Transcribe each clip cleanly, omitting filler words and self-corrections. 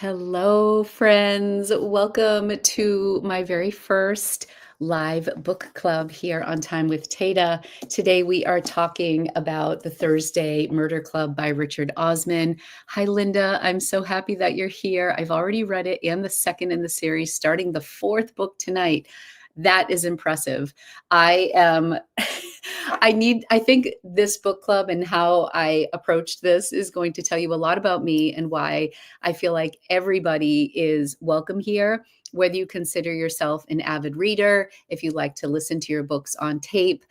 Hello, friends. Welcome to my very first live book club here on Time with Tata. Today we are talking about The Thursday Murder Club by Richard Osman. Hi, Linda. I'm so happy that you're here. I've already read it and the second in the series, starting the fourth book tonight. That is impressive. I am I think this book club and how I approached this is going to tell you a lot about me and why I feel like everybody is welcome here, whether you consider yourself an avid reader, if you like to listen to your books on tape.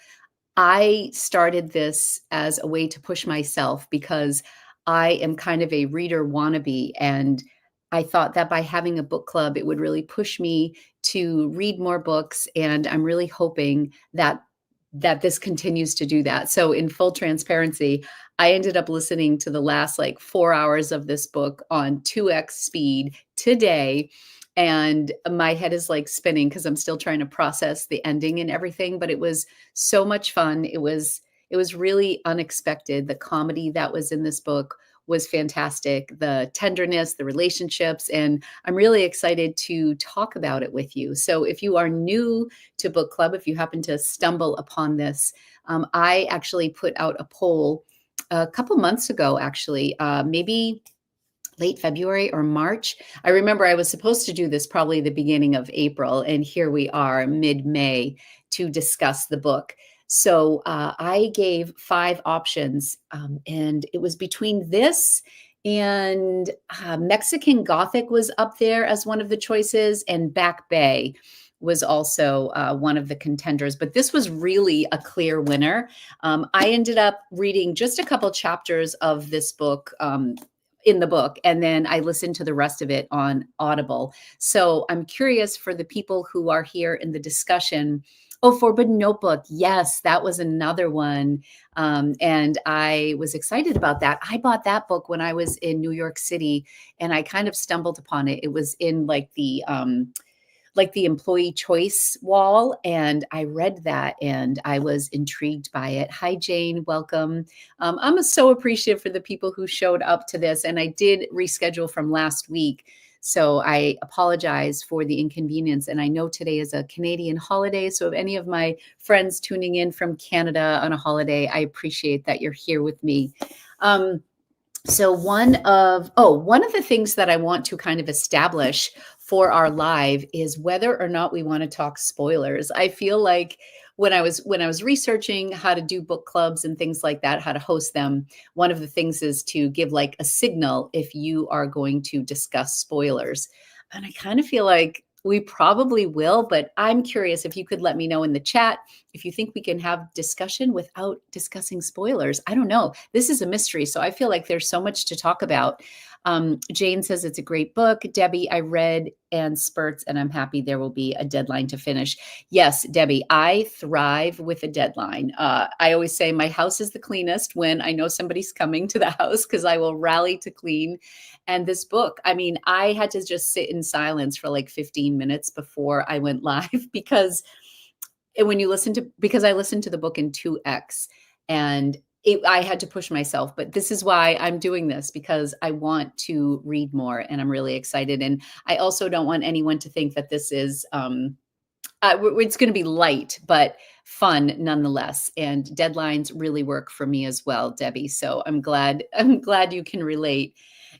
I started this as a way to push myself because I am kind of a reader wannabe. And I thought that by having a book club, it would really push me to read more books. And I'm really hoping that this continues to do that. So in full transparency, I ended up listening to the last like 4 hours of this book on 2x speed today. And my head is like spinning because I'm still trying to process the ending and everything, but it was so much fun. It was really unexpected. The comedy that was in this book was fantastic. The tenderness, the relationships, and I'm really excited to talk about it with you. So if you are new to book club, if you happen to stumble upon this, I actually put out a poll a couple months ago, actually, maybe late February or March. I remember I was supposed to do this probably the beginning of April, and here we are mid-May to discuss the book. So I gave 5 options, and it was between this and Mexican Gothic was up there as one of the choices, and Back Bay was also one of the contenders. But this was really a clear winner. I ended up reading just a couple chapters of this book in the book, and then I listened to the rest of it on Audible. So I'm curious for the people who are here in the discussion. Oh, Forbidden Notebook. Yes, that was another one. And I was excited about that. I bought that book when I was in New York City and I kind of stumbled upon it. It was in like the employee choice wall. And I read that and I was intrigued by it. Hi, Jane. Welcome. I'm so appreciative for the people who showed up to this. And I did reschedule from last week. So I apologize for the inconvenience. And I know today is a Canadian holiday. So if any of my friends tuning in from Canada on a holiday, I appreciate that you're here with me. So one of the things that I want to kind of establish for our live is whether or not we want to talk spoilers. I feel like when I was researching how to do book clubs and things like that, how to host them, one of the things is to give like a signal if you are going to discuss spoilers. And I kind of feel like we probably will, but I'm curious if you could let me know in the chat if you think we can have discussion without discussing spoilers. I don't know. This is a mystery, so I feel like there's so much to talk about. Jane says it's a great book. Debbie, I read and spurts, and I'm happy there will be a deadline to finish. Yes, Debbie, I thrive with a deadline. I always say my house is the cleanest when I know somebody's coming to the house because I will rally to clean. And this book, I mean, I had to just sit in silence for like 15 minutes before I went live because because I listened to the book in 2x and I had to push myself, but this is why I'm doing this because I want to read more and I'm really excited. And I also don't want anyone to think that this is, it's going to be light, but fun nonetheless. And deadlines really work for me as well, Debbie. So I'm glad you can relate.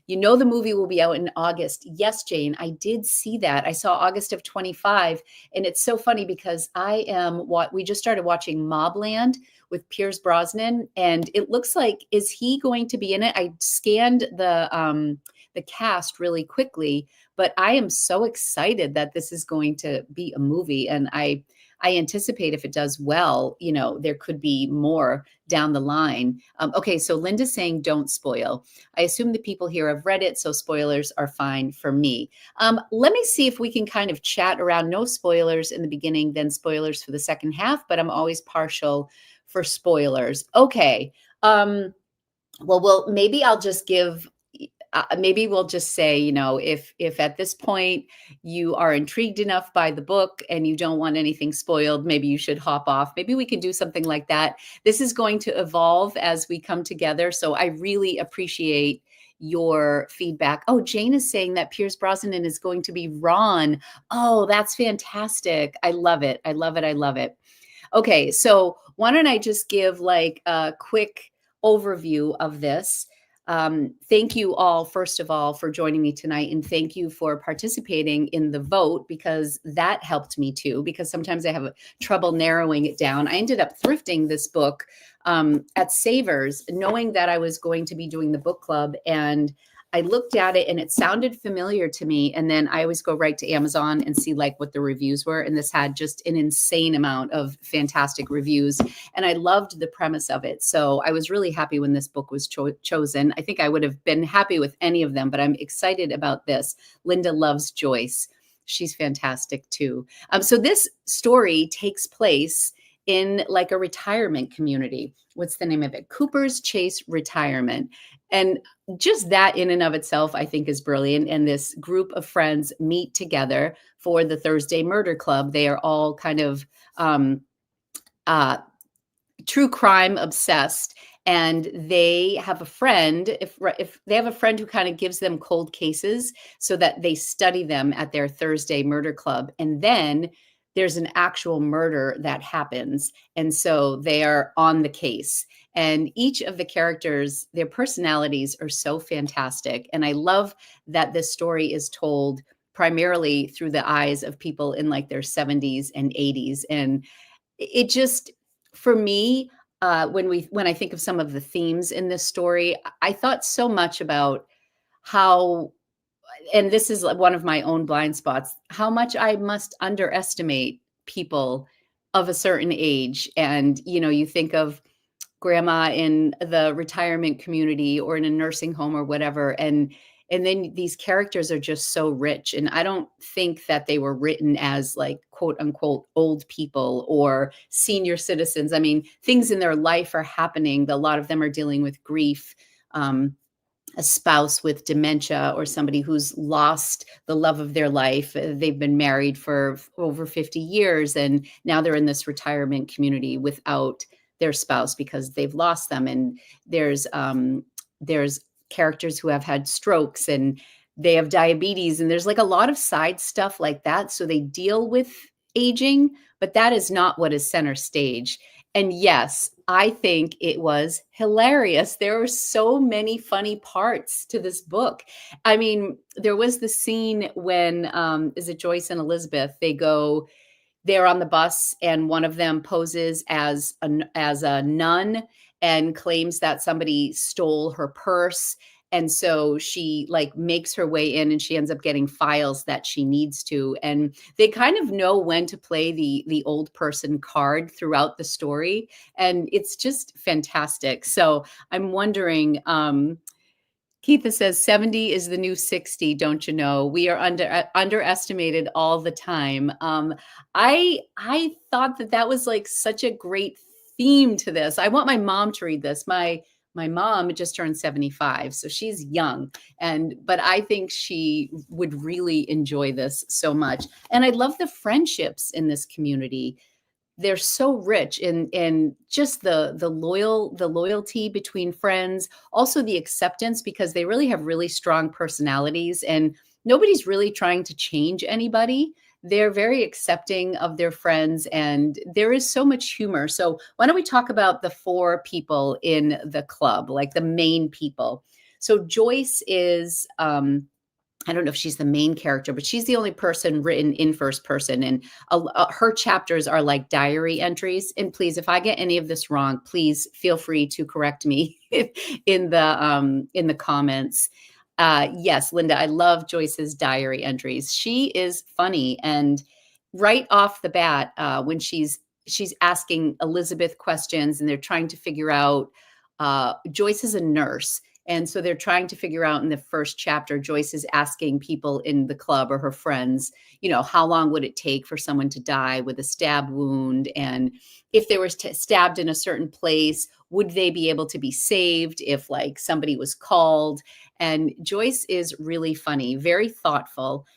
You know, the movie will be out in August. Yes, Jane, I did see that. I saw August of 25. And it's so funny because we just started watching Mobland with Pierce Brosnan. And it looks like, is he going to be in it? I scanned the cast really quickly, but I am so excited that this is going to be a movie. And I anticipate if it does well, you know, there could be more down the line. Okay, so Linda's saying don't spoil. I assume the people here have read it, so spoilers are fine for me. Let me see if we can kind of chat around no spoilers in the beginning, then spoilers for the second half, but I'm always partial for spoilers. Okay. Well, maybe I'll just give maybe we'll just say, you know, if at this point you are intrigued enough by the book and you don't want anything spoiled, maybe you should hop off. Maybe we can do something like that. This is going to evolve as we come together. So I really appreciate your feedback. Oh, Jane is saying that Pierce Brosnan is going to be Ron. Oh, that's fantastic. I love it. I love it. I love it. Okay, so why don't I just give like a quick overview of this? Thank you all, first of all, for joining me tonight, and thank you for participating in the vote because that helped me too. Because sometimes I have trouble narrowing it down. I ended up thrifting this book at Savers, knowing that I was going to be doing the book club, and I looked at it and it sounded familiar to me. And then I always go right to Amazon and see like what the reviews were. And this had just an insane amount of fantastic reviews. And I loved the premise of it. So I was really happy when this book was chosen. I think I would have been happy with any of them, but I'm excited about this. Linda loves Joyce. She's fantastic too. So this story takes place in like a retirement community. What's the name of it? Cooper's Chase Retirement. And just that in and of itself, I think is brilliant. And this group of friends meet together for the Thursday Murder Club. They are all kind of uh, true crime obsessed. And they have a friend, if they have a friend who kind of gives them cold cases so that they study them at their Thursday Murder Club. And then there's an actual murder that happens. And so they are on the case. And each of the characters, their personalities are so fantastic. And I love that this story is told primarily through the eyes of people in like their 70s and 80s. And it just, for me, when I think of some of the themes in this story, I thought so much about how, and this is one of my own blind spots, how much I must underestimate people of a certain age. And, you think of grandma in the retirement community or in a nursing home or whatever. And then these characters are just so rich. And I don't think that they were written as like quote unquote old people or senior citizens. I mean, things in their life are happening. A lot of them are dealing with grief. A spouse with dementia or somebody who's lost the love of their life. They've been married for over 50 years and now they're in this retirement community without their spouse because they've lost them. And there's characters who have had strokes and they have diabetes and there's like a lot of side stuff like that. So they deal with aging, but that is not what is center stage. And yes, I think it was hilarious. There were so many funny parts to this book. I mean, there was the scene when is it Joyce and Elizabeth? They're on the bus and one of them poses as a nun and claims that somebody stole her purse. And so she like makes her way in and she ends up getting files that she needs to. And they kind of know when to play the old person card throughout the story. And it's just fantastic. So I'm wondering, Keitha says 70 is the new 60, don't you know? We are underestimated all the time. I thought that was like such a great theme to this. I want my mom to read this. My mom just turned 75, so she's young, but I think she would really enjoy this so much. And I love the friendships in this community. They're so rich in just the loyalty between friends, also the acceptance because they really have really strong personalities and nobody's really trying to change anybody. They're very accepting of their friends and there is so much humor. So why don't we talk about the four people in the club, like the main people. So Joyce is I don't know if she's the main character, but she's the only person written in first person. And her chapters are like diary entries. And please, if I get any of this wrong, please feel free to correct me in the comments. Yes, Linda, I love Joyce's diary entries. She is funny. And right off the bat, when she's asking Elizabeth questions and they're trying to figure out, Joyce is a nurse. And so they're trying to figure out in the first chapter, Joyce is asking people in the club or her friends, how long would it take for someone to die with a stab wound? And if they were stabbed in a certain place, would they be able to be saved if like somebody was called? And Joyce is really funny, very thoughtful.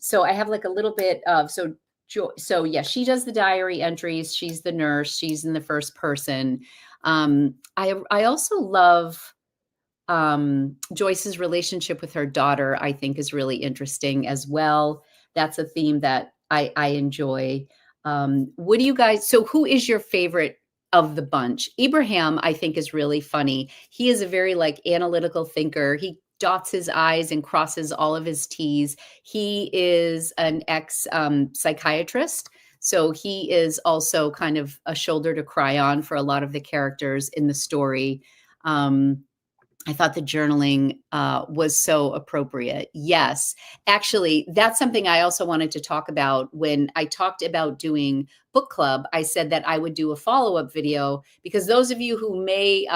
So I have like a little bit of, so yeah, she does the diary entries. She's the nurse. She's in the first person. I also love Joyce's relationship with her daughter, I think, is really interesting as well. That's a theme that I enjoy. What do you guys, so who is your favorite of the bunch? Ibrahim, I think, is really funny. He is a very like analytical thinker. He dots his I's and crosses all of his T's. He is an ex psychiatrist. So he is also kind of a shoulder to cry on for a lot of the characters in the story. Um, I thought the journaling was so appropriate. Yes, actually, that's something I also wanted to talk about. When I talked about doing book club, I said that I would do a follow-up video, because those of you who may,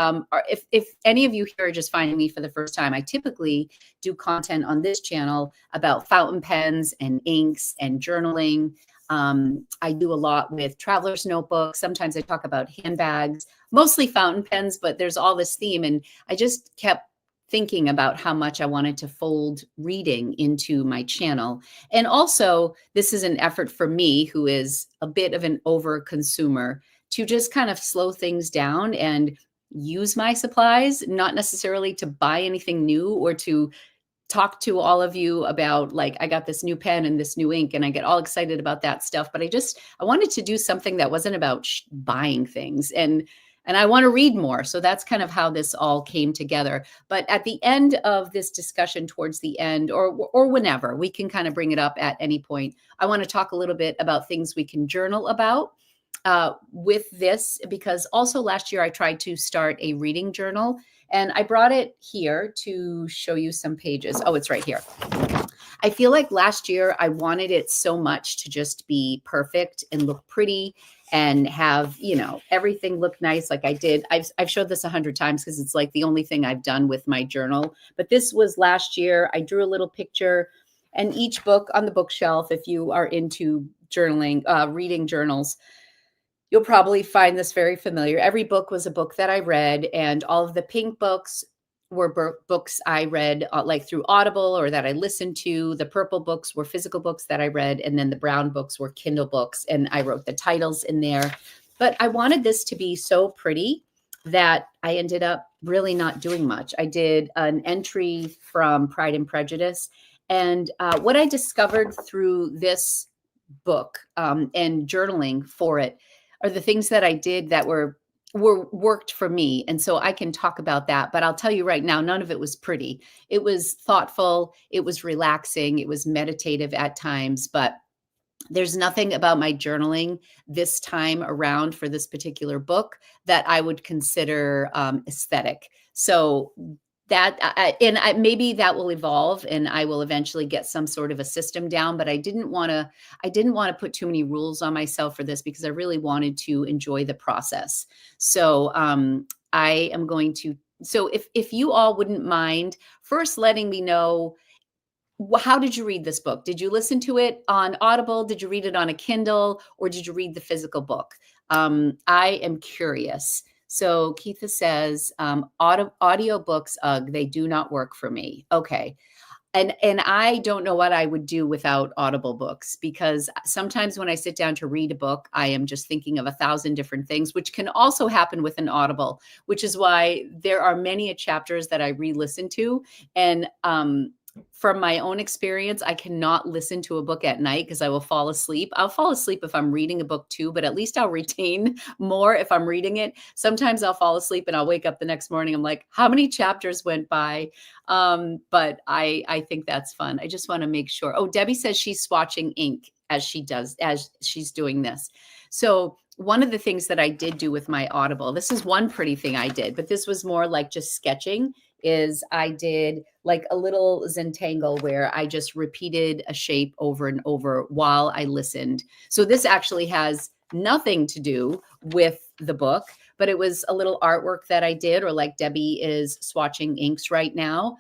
if any of you here are just finding me for the first time, I typically do content on this channel about fountain pens and inks and journaling. I do a lot with traveler's notebooks. Sometimes I talk about handbags, mostly fountain pens, but there's all this theme. And I just kept thinking about how much I wanted to fold reading into my channel. And also, this is an effort for me, who is a bit of an over consumer, to just kind of slow things down and use my supplies, not necessarily to buy anything new or to talk to all of you about, like, I got this new pen and this new ink and I get all excited about that stuff. But I wanted to do something that wasn't about buying things, and I want to read more. So that's kind of how this all came together. But at the end of this discussion, towards the end, or whenever, we can kind of bring it up at any point. I want to talk a little bit about things we can journal about with this, because also last year I tried to start a reading journal, and I brought it here to show you some pages. Oh, it's right here. I feel like last year I wanted it so much to just be perfect and look pretty and have, everything look nice like I did. I've showed this 100 times because it's like the only thing I've done with my journal. But this was last year. I drew a little picture, and each book on the bookshelf, if you are into journaling, reading journals, you'll probably find this very familiar. Every book was a book that I read, and all of the pink books were books I read like through Audible or that I listened to. The purple books were physical books that I read, and then the brown books were Kindle books, and I wrote the titles in there. But I wanted this to be so pretty that I ended up really not doing much. I did an entry from Pride and Prejudice, and what I discovered through this book and journaling for it are the things that I did that were worked for me. And so I can talk about that, but I'll tell you right now, none of it was pretty. It was thoughtful, it was relaxing, it was meditative at times, but there's nothing about my journaling this time around for this particular book that I would consider aesthetic. So maybe that will evolve, and I will eventually get some sort of a system down. But I didn't want to put too many rules on myself for this, because I really wanted to enjoy the process. So I am going to. So if you all wouldn't mind first letting me know, how did you read this book? Did you listen to it on Audible? Did you read it on a Kindle, or did you read the physical book? I am curious. So Keitha says, audiobooks, ugh, they do not work for me. Okay. And I don't know what I would do without Audible books, because sometimes when I sit down to read a book, I am just thinking of 1,000 different things, which can also happen with an Audible, which is why there are many chapters that I re-listen to. And from my own experience, I cannot listen to a book at night because I will fall asleep. I'll fall asleep if I'm reading a book too, but at least I'll retain more if I'm reading it. Sometimes I'll fall asleep and I'll wake up the next morning. I'm like, how many chapters went by? But I think that's fun. I just want to make sure. Oh, Debbie says she's swatching ink as she's doing this. So one of the things that I did do with my Audible, this is one pretty thing I did, but this was more like just sketching, is I did like a little Zentangle where I just repeated a shape over and over while I listened. So this actually has nothing to do with the book, but it was a little artwork that I did, or like Debbie is swatching inks right now.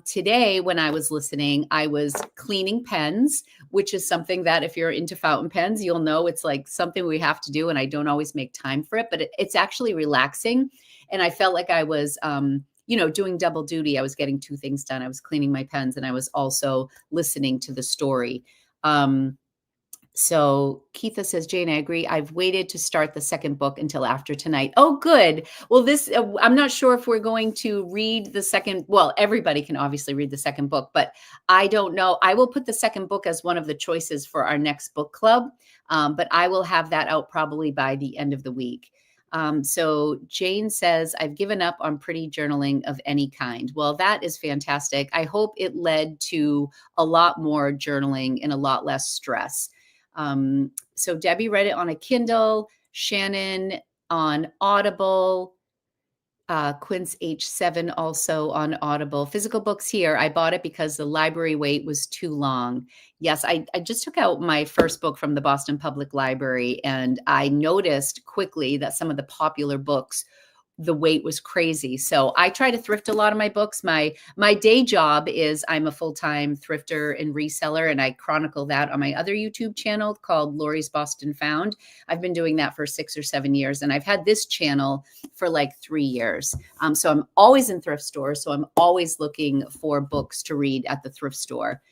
Today, when I was listening, I was cleaning pens, which is something that if you're into fountain pens, you'll know it's like something we have to do. And I don't always make time for it, but it's actually relaxing. And I felt like I was, doing double duty. I was getting two things done. I was cleaning my pens and I was also listening to the story. So Keitha says, Jane, I agree. I've waited to start the second book until after tonight. Oh, good. Well, I'm not sure if we're going to read the second. Well, everybody can obviously read the second book, but I don't know. I will put the second book as one of the choices for our next book club, but I will have that out probably by the end of the week. So Jane says, I've given up on pretty journaling of any kind. Well, that is fantastic. I hope it led to a lot more journaling and a lot less stress. So Debbie read it on a Kindle, Shannon on Audible, Quince H7 also on Audible. Physical books here. I bought it because the library wait was too long. Yes, I just took out my first book from the Boston Public Library, and I noticed quickly that some of the popular books, the wait was crazy. So I try to thrift a lot of my books. My day job is I'm a full-time thrifter and reseller, and I chronicle that on my other YouTube channel called Lori's Boston Found. I've been doing that for 6 or 7 years, and I've had this channel for like 3 years. So I'm always in thrift stores. So I'm always looking for books to read at the thrift store.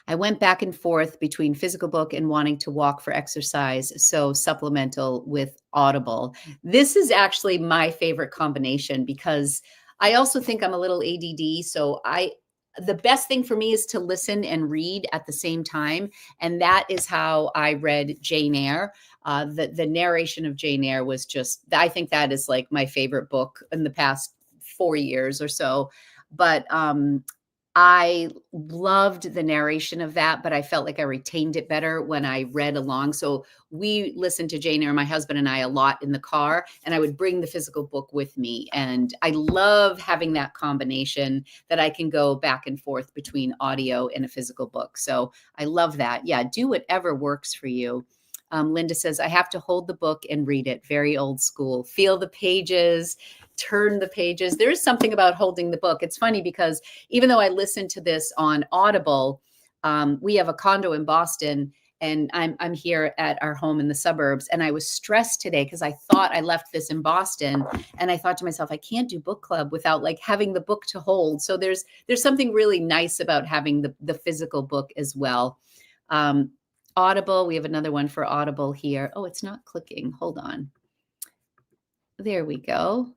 I went back and forth between physical book and wanting to walk for exercise, so supplemental with Audible. This is actually my favorite combination because I also think I'm a little ADD, so the best thing for me is to listen and read at the same time, and that is how I read Jane Eyre. The narration of Jane Eyre was just, I think that is like my favorite book in the past 4 years or so. But I loved the narration of that, but I felt like I retained it better when I read along. So we listened to Jane Eyre, my husband and I, a lot in the car, and I would bring the physical book with me. And I love having that combination that I can go back and forth between audio and a physical book. So I love that. Yeah, do whatever works for you. Linda says, I have to hold the book and read it. Very old school. Feel the pages, turn the pages. There is something about holding the book. It's funny because even though I listen to this on Audible, we have a condo in Boston, and I'm here at our home in the suburbs. And I was stressed today because I thought I left this in Boston, and I thought to myself, I can't do book club without like having the book to hold. So there's something really nice about having the physical book as well. Audible, we have another one for Audible here. Oh, it's not clicking. Hold on. There we go.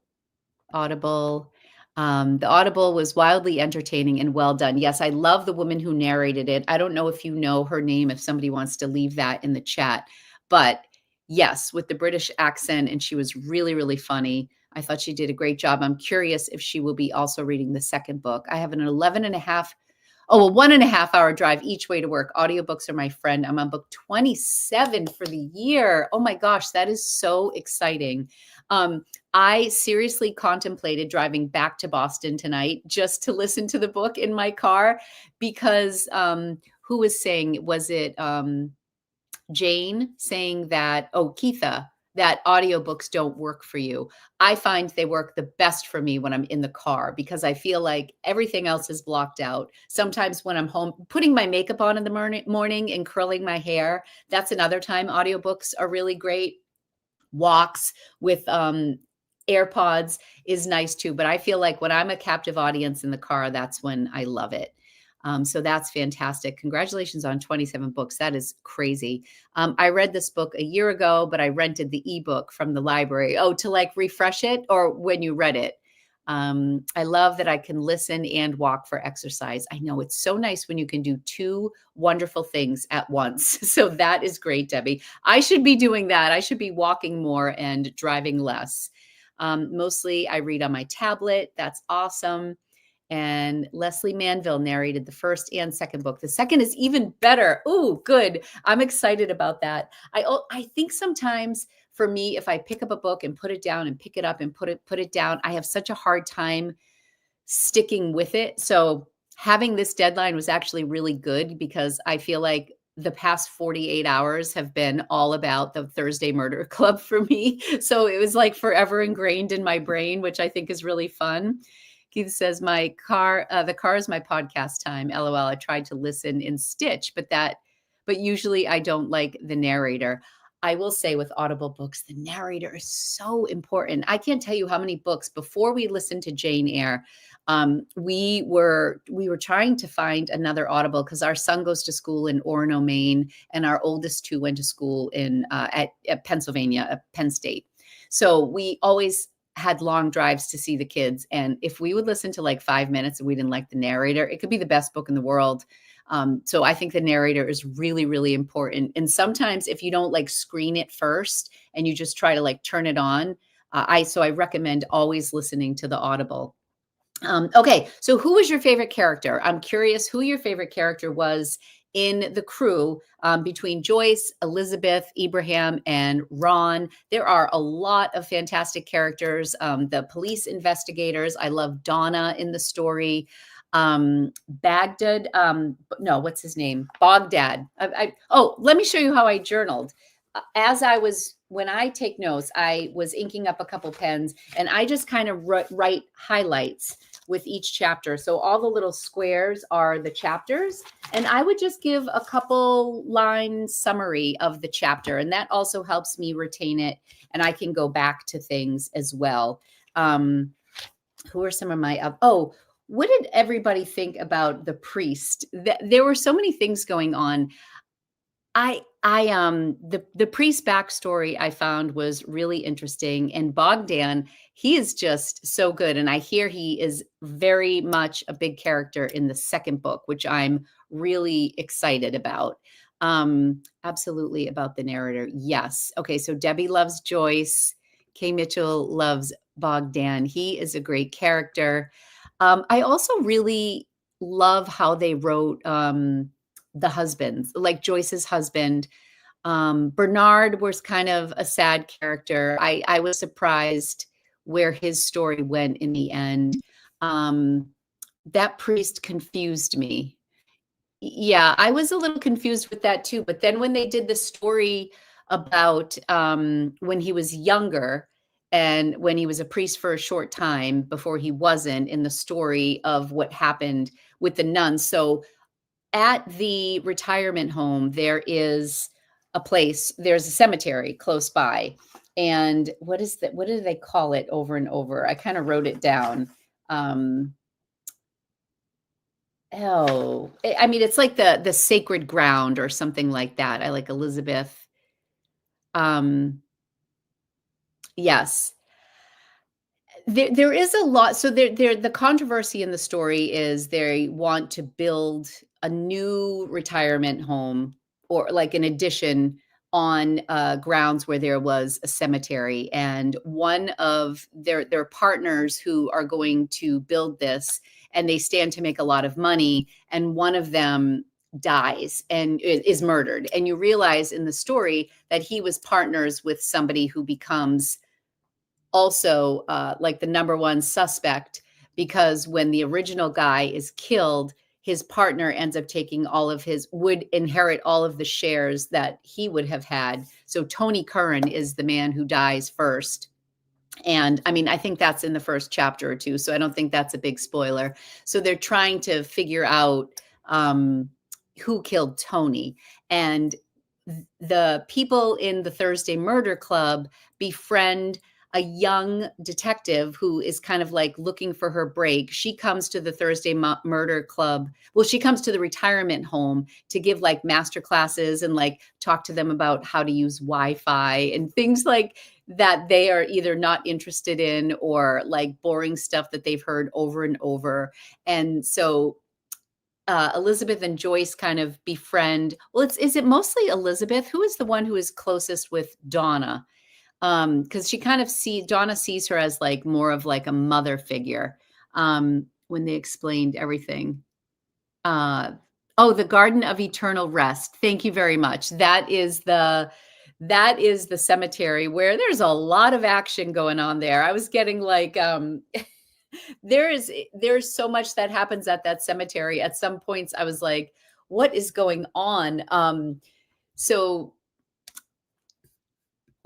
Audible. The Audible was wildly entertaining and well done. Yes, I love the woman who narrated it. I don't know if you know her name, if somebody wants to leave that in the chat, but yes, with the British accent, and she was really, really funny. I thought she did a great job. I'm curious if she will be also reading the second book. I have an 1.5-hour drive each way to work. Audiobooks are my friend. I'm on book 27 for the year. Oh my gosh, that is so exciting. I seriously contemplated driving back to Boston tonight just to listen to the book in my car because who was saying, was it Jane saying that, Keitha, that audiobooks don't work for you. I find they work the best for me when I'm in the car because I feel like everything else is blocked out. Sometimes when I'm home, putting my makeup on in the morning and curling my hair, that's another time audiobooks are really great. Walks with AirPods is nice too, but I feel like when I'm a captive audience in the car, that's when I love it. So that's fantastic. Congratulations on 27 books. That is crazy. I read this book a year ago, but I rented the ebook from the library. Oh, to like refresh it or when you read it. I love that I can listen and walk for exercise. I know it's so nice when you can do two wonderful things at once. So that is great, Debbie. I should be doing that. I should be walking more and driving less. Mostly I read on my tablet. That's awesome. And Leslie Manville narrated the first and second book. The second is even better. Ooh, good. I'm excited about that. I think sometimes for me, if I pick up a book and put it down and pick it up and put it down, I have such a hard time sticking with it. So having this deadline was actually really good because I feel like the past 48 hours have been all about the Thursday Murder Club for me. So it was like forever ingrained in my brain, which I think is really fun. Keith says, the car is my podcast time. LOL. I tried to listen in Stitch, but usually I don't like the narrator. I will say with Audible books, the narrator is so important. I can't tell you how many books before we listened to Jane Eyre, we were trying to find another Audible because our son goes to school in Orono, Maine, and our oldest two went to school in at Pennsylvania, at Penn State. So we always had long drives to see the kids, and if we would listen to like 5 minutes and we didn't like the narrator, it could be the best book in the world. So I think the narrator is really, really important. And sometimes if you don't like screen it first and you just try to like turn it on, I recommend always listening to the Audible. Okay, so who was your favorite character? I'm curious who your favorite character was in the crew between Joyce, Elizabeth, Ibrahim, and Ron. There are a lot of fantastic characters. The police investigators. I love Donna in the story. Baghdad. No, what's his name? Bogdan. Oh, let me show you how I journaled. When I take notes, I was inking up a couple pens and I just kind of write highlights with each chapter. So all the little squares are the chapters, and I would just give a couple line summary of the chapter. And that also helps me retain it. And I can go back to things as well. Who are some of my, what did everybody think about the priest? There were so many things going on. The priest backstory I found was really interesting, and Bogdan, he is just so good, and I hear he is very much a big character in the second book, which I'm really excited about. Absolutely about the narrator. Yes. Okay. So Debbie loves Joyce. Kay Mitchell loves Bogdan. He is a great character. I also really love how they wrote the husbands, like Joyce's husband. Bernard was kind of a sad character. I was surprised where his story went in the end. That priest confused me. Yeah, I was a little confused with that too. But then when they did the story about when he was younger and when he was a priest for a short time before he wasn't, in the story of what happened with the nuns. So at the retirement home, there is a place, there's a cemetery close by. And what do they call it over and over? I kind of wrote it down. I mean, it's like the sacred ground or something like that. I like Elizabeth. Yes. There is a lot. So the controversy in the story is they want to build a new retirement home or like an addition on grounds where there was a cemetery. And one of their partners who are going to build this, and they stand to make a lot of money, and one of them dies and is murdered. And you realize in the story that he was partners with somebody who becomes also like the number one suspect, because when the original guy is killed, his partner ends up taking would inherit all of the shares that he would have had. So Tony Curran is the man who dies first. And I mean, I think that's in the first chapter or two, so I don't think that's a big spoiler. So they're trying to figure out who killed Tony. And the people in the Thursday Murder Club befriend a young detective who is kind of like looking for her break. She comes to the Thursday Murder Club. Well, she comes to the retirement home to give like master classes and like talk to them about how to use Wi-Fi and things like that they are either not interested in, or like boring stuff that they've heard over and over. And so Elizabeth and Joyce kind of befriend. Well, is it mostly Elizabeth? Who is the one who is closest with Donna? Because Donna sees her as like more of like a mother figure when they explained everything. The Garden of Eternal Rest. Thank you very much. That is the cemetery where there's a lot of action going on there. I was getting like there's so much that happens at that cemetery. At some points I was like, what is going on?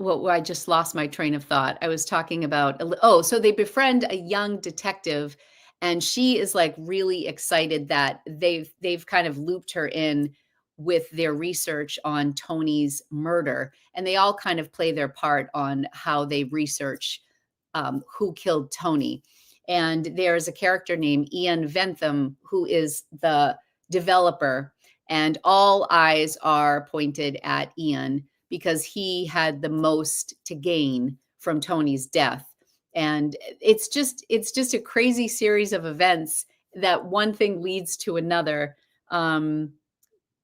Well, I just lost my train of thought. I was talking about, so they befriend a young detective, and she is like really excited that they've kind of looped her in with their research on Tony's murder. And they all kind of play their part on how they research who killed Tony. And there's a character named Ian Ventham, who is the developer, and all eyes are pointed at Ian because he had the most to gain from Tony's death. And it's just a crazy series of events that one thing leads to another.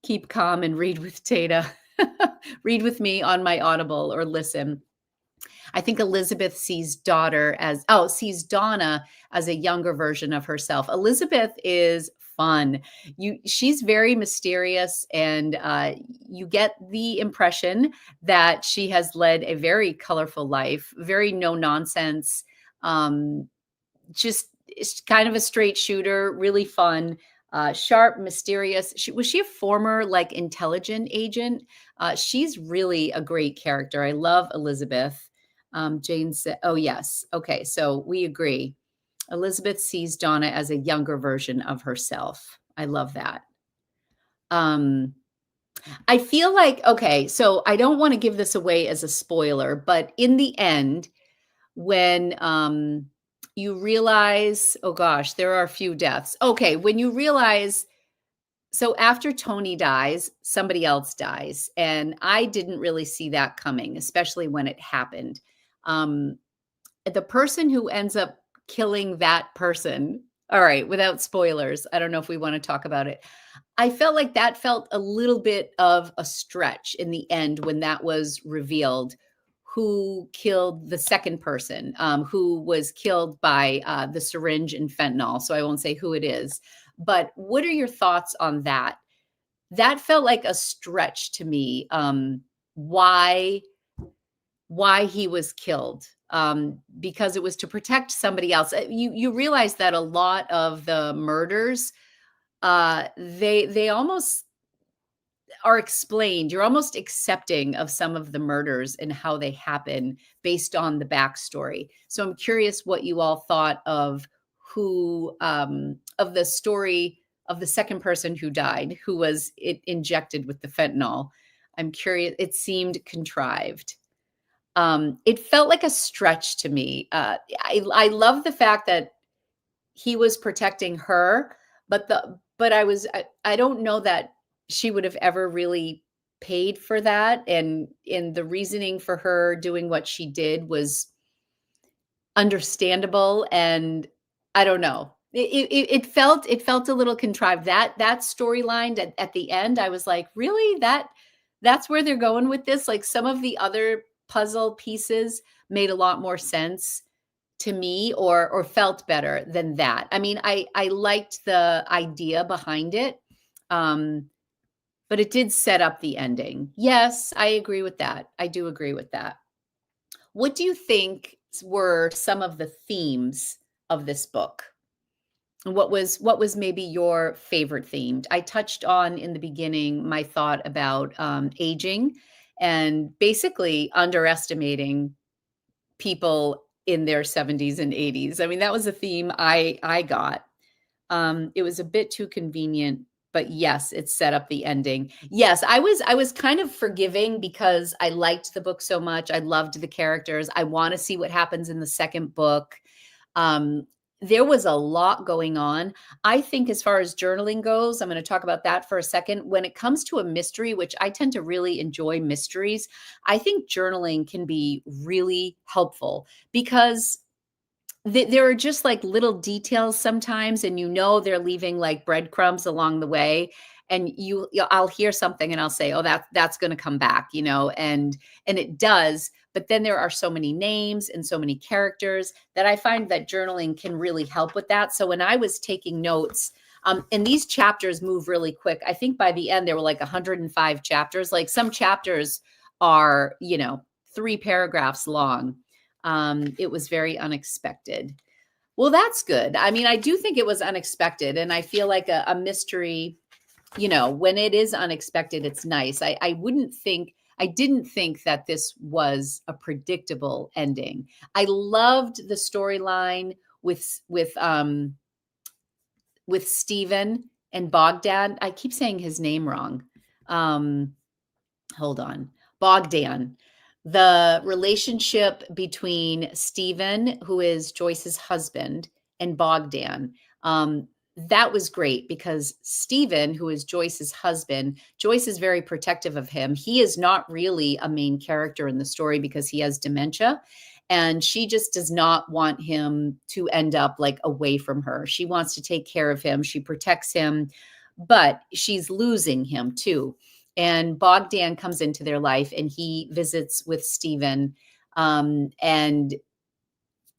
Keep calm and read with Tata. Read with me on my Audible or listen. I think Elizabeth sees sees Donna as a younger version of herself. Elizabeth is fun. She's very mysterious, and you get the impression that she has led a very colorful life, very no nonsense. Just it's kind of a straight shooter, really fun, sharp, mysterious. Was she a former like intelligent agent? She's really a great character. I love Elizabeth. Jane said, "Oh yes, okay." So we agree. Elizabeth sees Donna as a younger version of herself. I love that. I feel like okay. So I don't want to give this away as a spoiler, but in the end, when you realize, oh gosh, there are a few deaths. Okay, when you realize, so after Tony dies, somebody else dies, and I didn't really see that coming, especially when it happened. Um, the person who ends up killing that person, all right, without spoilers, I don't know if we want to talk about it. I felt like that felt a little bit of a stretch in the end when that was revealed who killed the second person, who was killed by the syringe and fentanyl. So I won't say who it is. But what are your thoughts on that? That felt like a stretch to me. Why he was killed? Because it was to protect somebody else. You realize that a lot of the murders, they almost are explained. You're almost accepting of some of the murders and how they happen based on the backstory. So I'm curious what you all thought of of the story of the second person who died, who was injected with the fentanyl. I'm curious. It seemed contrived. It felt like a stretch to me. I love the fact that he was protecting her, but I don't know that she would have ever really paid for that, and the reasoning for her doing what she did was understandable, and I don't know. It felt a little contrived. That storyline at the end, I was like, really? That's where they're going with this? Like some of the other puzzle pieces made a lot more sense to me or felt better than that. I mean, I liked the idea behind it, but it did set up the ending. Yes, I agree with that. I do agree with that. What do you think were some of the themes of this book? What was maybe your favorite theme? I touched on in the beginning my thought about aging and basically underestimating people in their 70s and 80s. I mean, that was a theme I got. It was a bit too convenient, but yes, it set up the ending. Yes, I was kind of forgiving because I liked the book so much. I loved the characters. I want to see what happens in the second book. Um, there was a lot going on. I think as far as journaling goes, I'm going to talk about that for a second. When it comes to a mystery, which I tend to really enjoy mysteries, I think journaling can be really helpful because there are just like little details sometimes, and they're leaving like breadcrumbs along the way. And I'll hear something and I'll say, "Oh, that's going to come back," and it does. But then there are so many names and so many characters that I find that journaling can really help with that. So when I was taking notes, and these chapters move really quick. I think by the end there were like 105 chapters. Like some chapters are, 3 paragraphs long. It was very unexpected. Well, that's good. I mean, I do think it was unexpected, and I feel like a mystery, when it is unexpected, it's nice. I didn't think that this was a predictable ending. I loved the storyline with Stephen and Bogdan. I keep saying his name wrong. um, hold on, Bogdan. The relationship between Stephen, who is Joyce's husband, and Bogdan. That was great because Stephen, who is Joyce's husband, Joyce is very protective of him. He is not really a main character in the story because he has dementia. And she just does not want him to end up like away from her. She wants to take care of him. She protects him, but she's losing him too. And Bogdan comes into their life and he visits with Stephen. And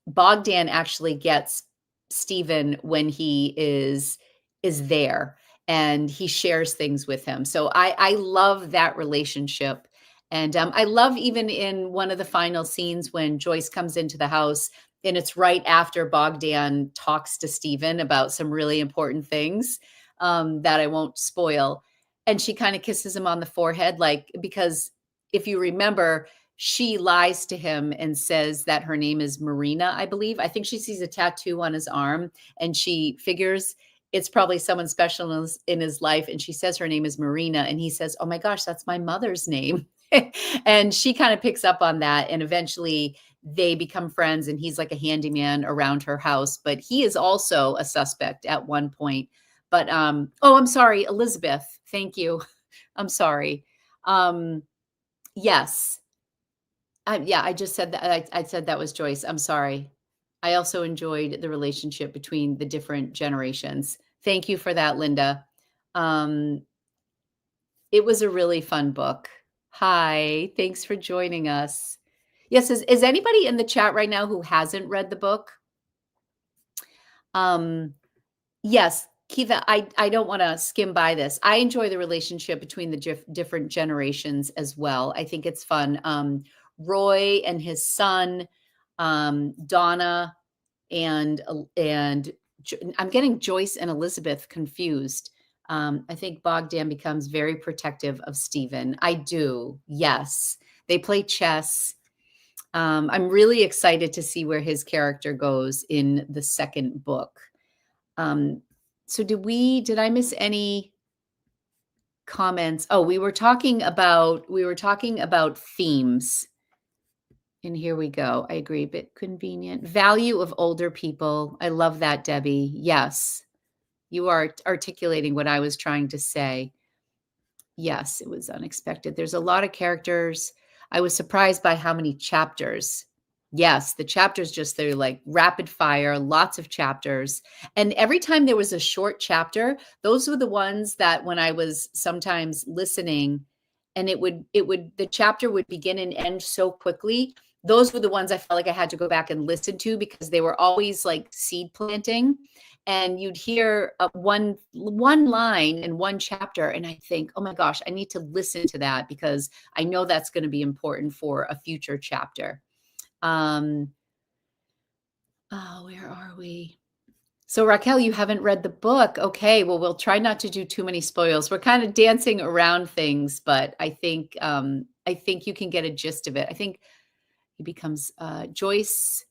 Bogdan actually gets Stephen when he is there and he shares things with him. So I love that relationship. And I love even in one of the final scenes when Joyce comes into the house and it's right after Bogdan talks to Stephen about some really important things that I won't spoil. And she kind of kisses him on the forehead, like, because if you remember, she lies to him and says that her name is Marina, I believe. I think she sees a tattoo on his arm and she figures it's probably someone special in his life. And she says her name is Marina. And he says, oh my gosh, that's my mother's name. And she kind of picks up on that. And eventually they become friends and he's like a handyman around her house. But he is also a suspect at one point. But oh, I'm sorry, Elizabeth. Thank you. I'm sorry. Yes. Yeah, I just said that. I said that was Joyce. I'm sorry. I also enjoyed the relationship between the different generations. Thank you for that, Linda. Um, it was a really fun book. Hi, thanks for joining us. Yes, is anybody in the chat right now who hasn't read the book? Um, Yes, Kiva, I don't wanna skim by this. I enjoy the relationship between the different generations as well. I think it's fun. Roy and his son, Donna and I'm getting Joyce and Elizabeth confused. I think Bogdan becomes very protective of Stephen. I do, yes. They play chess. I'm really excited to see where his character goes in the second book. So did I miss any comments? Oh, we were talking about themes. And here we go. I agree, bit convenient. Value of older people. I love that, Debbie. Yes. You are articulating what I was trying to say. Yes, it was unexpected. There's a lot of characters. I was surprised by how many chapters. Yes, the chapters just they're like rapid fire, lots of chapters. And every time there was a short chapter, those were the ones that when I was sometimes listening and it would the chapter would begin and end so quickly. Those were the ones I felt like I had to go back and listen to because they were always like seed planting and you'd hear one line in one chapter and I think, oh my gosh, I need to listen to that because I know that's going to be important for a future chapter. Oh, where are we? So Raquel, you haven't read the book. Okay, well, we'll try not to do too many spoils. We're kind of dancing around things, but I think you can get a gist of it. I think he becomes Joyce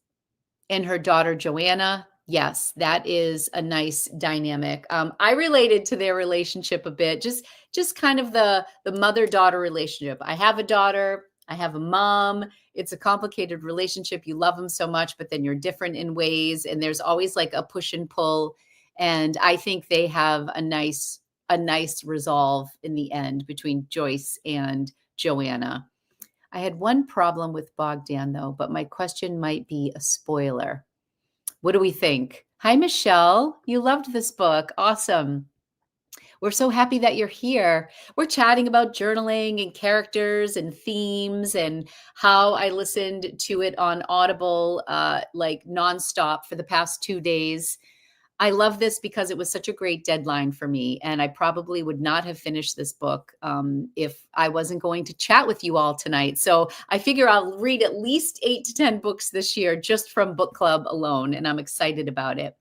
and her daughter Joanna. Yes, that is a nice dynamic. I related to their relationship a bit, just kind of the mother-daughter relationship. I have a daughter, I have a mom. It's a complicated relationship. You love them so much, but then you're different in ways, and there's always like a push and pull. And I think they have a nice resolve in the end between Joyce and Joanna. I had one problem with Bogdan though, but my question might be a spoiler. What do we think? Hi, Michelle. You loved this book. Awesome. We're so happy that you're here. We're chatting about journaling and characters and themes and how I listened to it on Audible like nonstop for the past 2 days. I love this because it was such a great deadline for me. And I probably would not have finished this book if I wasn't going to chat with you all tonight. So I figure I'll read at least 8 to 10 books this year just from book club alone. And I'm excited about it.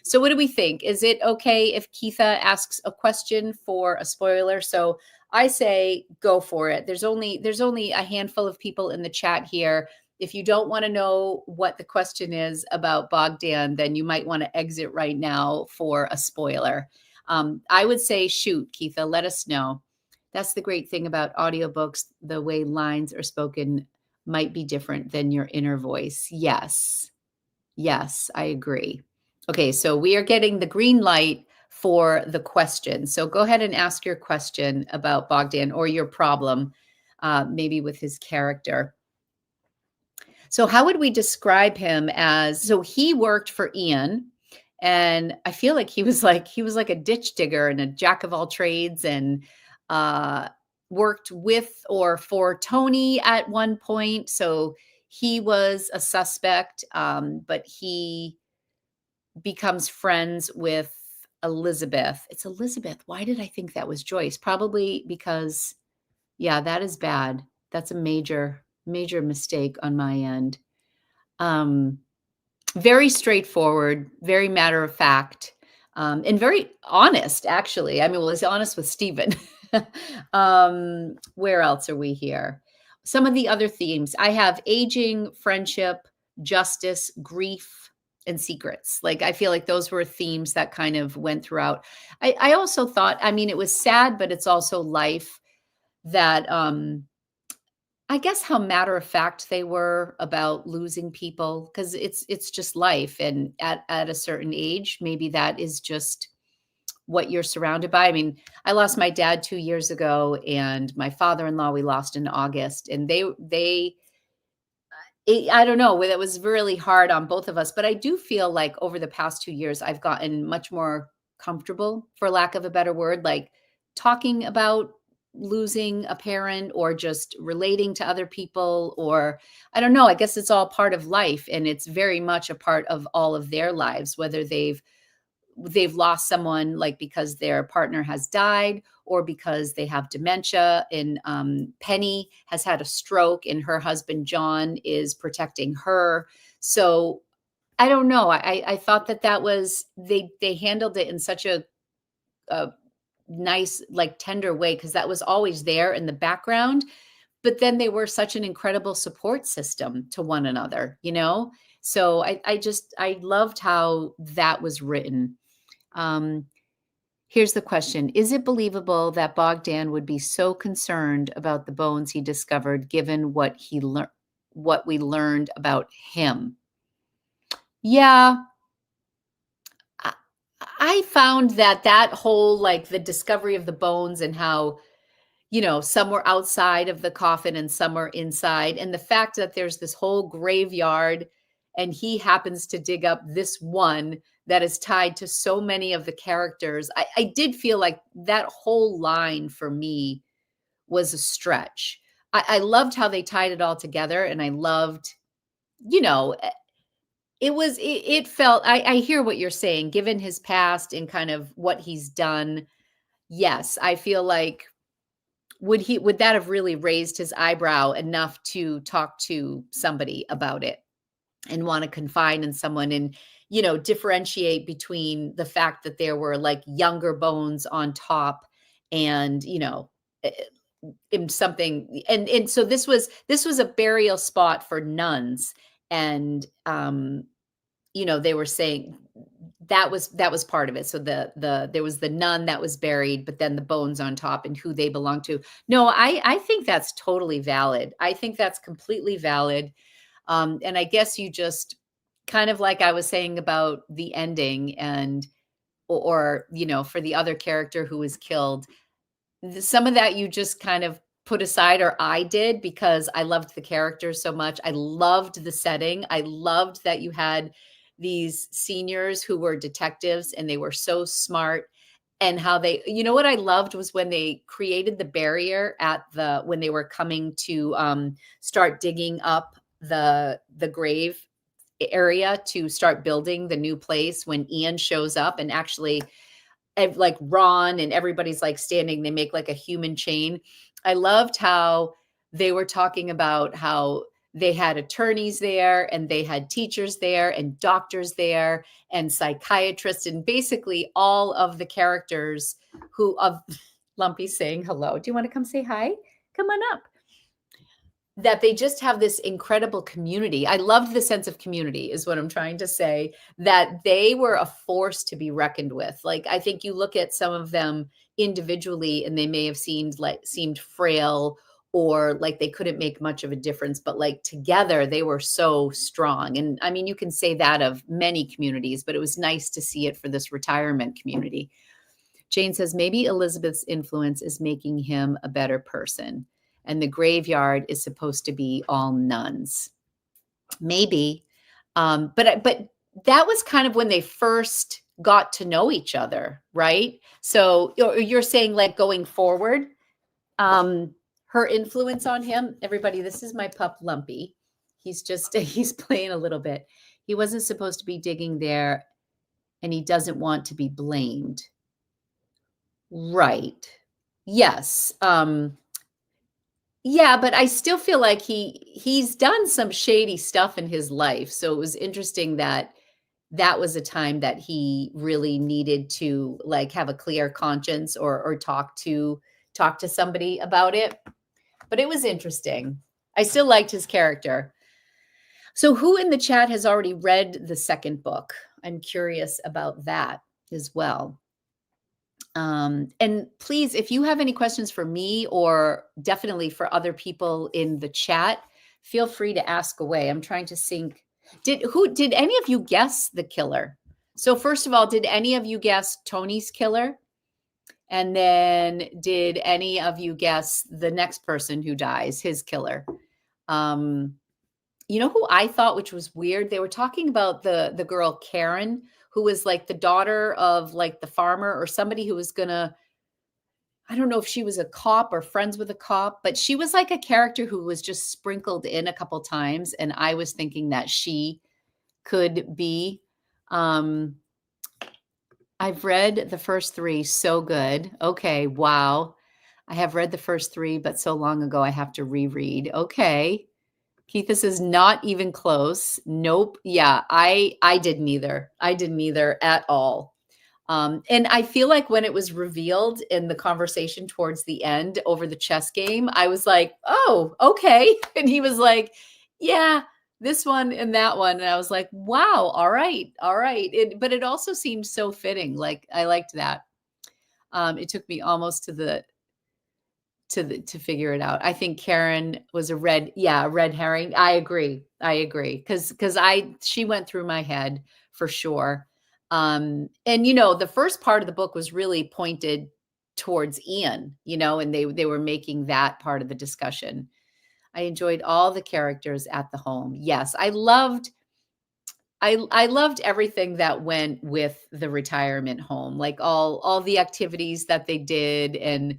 So what do we think? Is it okay if Keitha asks a question for a spoiler? So I say go for it. There's only a handful of people in the chat here. If you don't want to know what the question is about Bogdan, then you might want to exit right now for a spoiler. I would say shoot, Keitha, let us know. That's the great thing about audiobooks. The way lines are spoken might be different than your inner voice. Yes. Yes, I agree. Okay, so we are getting the green light for the question. So go ahead and ask your question about Bogdan or your problem, maybe with his character. So how would we describe him as? So he worked for Ian, and I feel like he was like a ditch digger and a jack of all trades, and uh, worked with or for Tony at one point. So he was a suspect, but he becomes friends with Elizabeth. It's Elizabeth. Why did I think that was Joyce? Probably because, yeah, that is bad. That's a major, major mistake on my end. Um, Very straightforward, very matter of fact, and very honest, actually. I mean, well, he's honest with Stephen. Where else are we here? Some of the other themes I have: aging, friendship, justice, grief, and secrets. Like, I feel like those were themes that kind of went throughout. I also thought, I mean, it was sad, but it's also life that, I guess how matter of fact they were about losing people, because it's just life, and at a certain age, maybe that is just what you're surrounded by. I mean, I lost my dad 2 years ago, and my father-in-law we lost in August, and I don't know, it was really hard on both of us, but I do feel like over the past 2 years, I've gotten much more comfortable, for lack of a better word, like talking about losing a parent or just relating to other people, or I don't know, I guess it's all part of life, and it's very much a part of all of their lives, whether they've lost someone, like because their partner has died or because they have dementia. And Penny has had a stroke, and her husband John is protecting her. So I don't know. I thought that was, they handled it in such a nice, like, tender way, because that was always there in the background. But then they were such an incredible support system to one another, you know. So I loved how that was written. Um, Here's the question: is it believable that Bogdan would be so concerned about the bones he discovered, given what we learned about him? Yeah, I, I found that whole, like, the discovery of the bones, and how, some were outside of the coffin and some are inside, and the fact that there's this whole graveyard, and he happens to dig up this one that is tied to so many of the characters. I did feel like that whole line for me was a stretch. I loved how they tied it all together, and I loved, you know, eh, it felt, I hear what you're saying, given his past and kind of what he's done. Yes, I feel like, would that have really raised his eyebrow enough to talk to somebody about it and want to confide in someone, and differentiate between the fact that there were, like, younger bones on top, and eh, in something, and so this was a burial spot for nuns, and they were saying that was part of it. So there was the nun that was buried, but then the bones on top and who they belong to. No, I think that's totally valid. I think that's completely valid. And I guess you just, kind of like I was saying about the ending, and or for the other character who was killed, some of that you just kind of put aside, or I did, because I loved the characters so much. I loved the setting. I loved that you had these seniors who were detectives, and they were so smart, and how they, what I loved was when they created the barrier when they were coming to start digging up the grave area to start building the new place, when Ian shows up, and actually, like, Ron and everybody's, like, standing, they make like a human chain. I loved how they were talking about how they had attorneys there, and they had teachers there, and doctors there, and psychiatrists, and basically all of the characters who of Lumpy saying hello. Do you want to come say hi? Come on up. that they just have this incredible community. I loved the sense of community is what I'm trying to say, that they were a force to be reckoned with. Like, I think you look at some of them individually and they may have seemed frail or like they couldn't make much of a difference, but like together they were so strong. And I mean, you can say that of many communities, but it was nice to see it for this retirement community. Jane says, maybe Elizabeth's influence is making him a better person, and the graveyard is supposed to be all nuns. Maybe. But that was kind of when they first got to know each other, right? So you're saying like going forward, her influence on him. Everybody, this is my pup Lumpy. He's playing a little bit. He wasn't supposed to be digging there, and he doesn't want to be blamed. Right. Yes. Yeah, but I still feel like he's done some shady stuff in his life. So it was interesting that that was a time that he really needed to like have a clear conscience or talk to somebody about it. But it was interesting. I still liked his character. So who in the chat has already read the second book? I'm curious about that as well. And please, if you have any questions for me or definitely for other people in the chat, feel free to ask away. I'm trying to think. Did any of you guess the killer? So first of all, did any of you guess Tony's killer? And then did any of you guess the next person who dies, his killer? You know who I thought, which was weird? They were talking about the girl Karen, who was like the daughter of like the farmer or somebody who was gonna, I don't know if she was a cop or friends with a cop, but she was like a character who was just sprinkled in a couple times. And I was thinking that she could be. I've read the first three. So good. Okay. Wow. I have read the first three, but so long ago I have to reread. Okay. Keitha says not even close. Nope. Yeah, I didn't either. I didn't either at all. And I feel like when it was revealed in the conversation towards the end over the chess game, I was like, oh, okay. And he was like, yeah, this one and that one. And I was like, wow, all right, all right. But it also seemed so fitting. Like I liked that. It took me almost to figure it out. I think Karen was a red herring. I agree. Because she went through my head for sure. And you know, the first part of the book was really pointed towards Ian, you know, and they were making that part of the discussion. I enjoyed all the characters at the home. Yes, I loved everything that went with the retirement home, like all the activities that they did and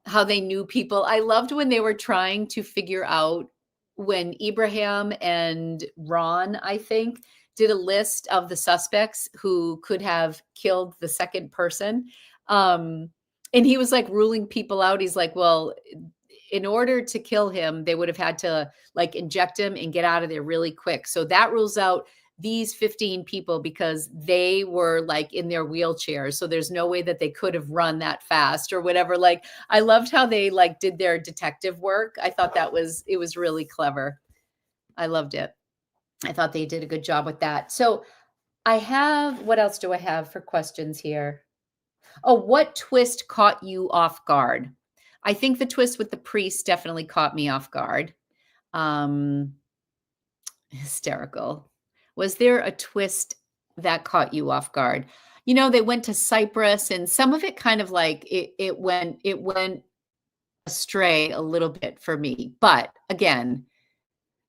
how they knew people. I loved when they were trying to figure out when Ibrahim and Ron, I think, did a list of the suspects who could have killed the second person. And he was like ruling people out. He's like, well, in order to kill him, they would have had to like inject him and get out of there really quick. So that rules out these 15 people because they were like in their wheelchairs. So there's no way that they could have run that fast or whatever. Like I loved how they like did their detective work. I thought it was really clever. I loved it. I thought they did a good job with that. So what else do I have for questions here? Oh, what twist caught you off guard? I think the twist with the priest definitely caught me off guard. Hysterical. Was there a twist that caught you off guard? You know, they went to Cyprus and some of it kind of like it went astray a little bit for me. But again,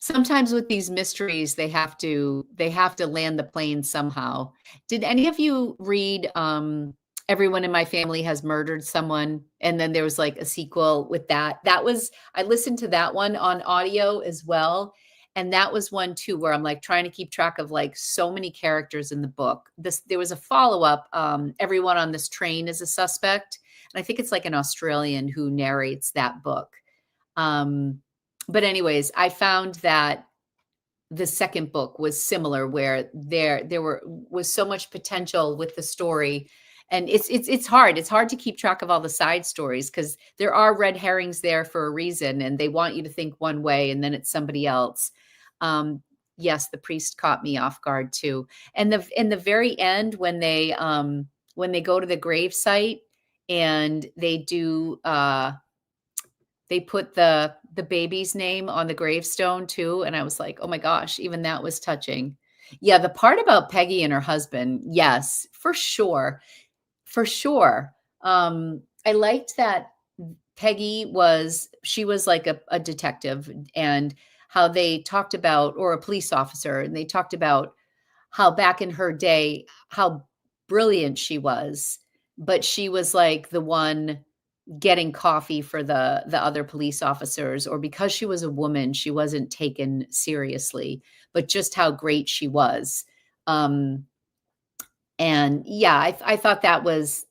sometimes with these mysteries, they have to land the plane somehow. Did any of you read Everyone in My Family Has Murdered Someone? And then there was like a sequel with that. I listened to that one on audio as well. And that was one too, where I'm like trying to keep track of like so many characters in the book. There was a follow-up, Everyone on This Train is a Suspect. And I think it's like an Australian who narrates that book. But anyways, I found that the second book was similar, where there was so much potential with the story, And it's hard. It's hard to keep track of all the side stories because there are red herrings there for a reason, and they want you to think one way, and then it's somebody else. Yes, the priest caught me off guard too. And in the very end, when they go to the grave site and they put the baby's name on the gravestone too, and I was like, "Oh my gosh," even that was touching. Yeah, the part about Peggy and her husband, yes, for sure. For sure. I liked that she was like a detective, and how they talked about, or a police officer, and they talked about how back in her day, how brilliant she was, but she was like the one getting coffee for the other police officers, or because she was a woman, she wasn't taken seriously, but just how great she was. Um, and yeah, I thought that was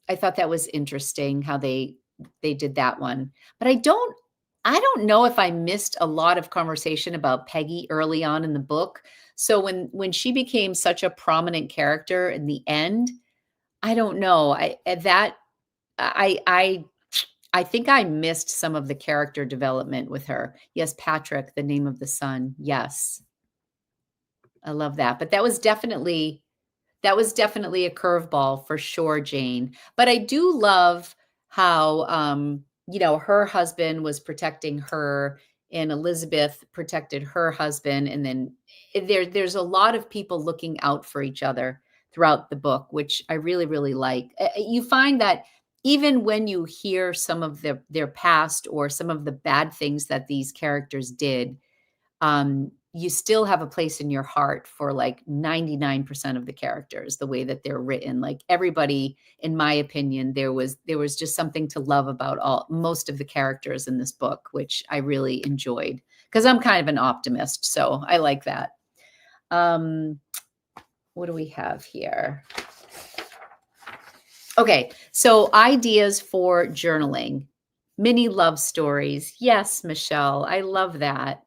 interesting how they did that one. But I don't know if I missed a lot of conversation about Peggy early on in the book. So when she became such a prominent character in the end, I don't know. I I I think I missed some of the character development with her. Yes, Patrick, the name of the son. Yes. I love that. But that was definitely a curveball for sure, Jane. But I do love how, her husband was protecting her, and Elizabeth protected her husband. And then there's a lot of people looking out for each other throughout the book, which I really, really like. You find that even when you hear some of their past or some of the bad things that these characters did, you still have a place in your heart for like 99% of the characters, the way that they're written. Like everybody, in my opinion, there was just something to love about most of the characters in this book, which I really enjoyed because I'm kind of an optimist, so I like that. Um, what do we have here? Okay, so ideas for journaling. Mini love stories. Yes, Michelle, I love that.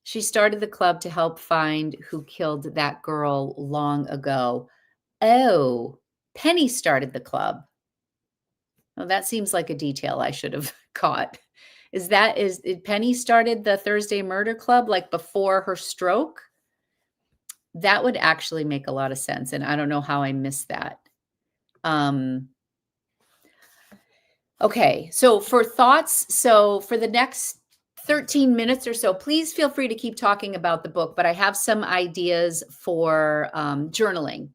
She started the club to help find who killed that girl long ago. Oh, Penny started the club. Oh, that seems like a detail I should have caught. Penny started the Thursday Murder Club like before her stroke? That would actually make a lot of sense, and I don't know how I missed that. Um, Okay, so for thoughts, so for the next 13 minutes or so, please feel free to keep talking about the book, but I have some ideas for journaling.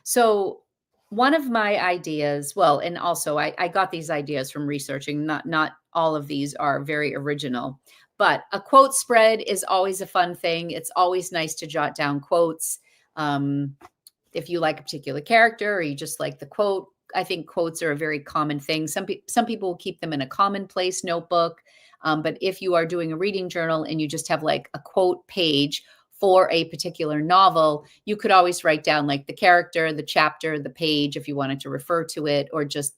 So one of my ideas, well, and also I got these ideas from researching, not all of these are very original, but a quote spread is always a fun thing. It's always nice to jot down quotes. Um, if you like a particular character or you just like the quote, I think quotes are a very common thing. Some people will keep them in a commonplace notebook. But if you are doing a reading journal and you just have like a quote page for a particular novel, you could always write down like the character, the chapter, the page, if you wanted to refer to it, or just,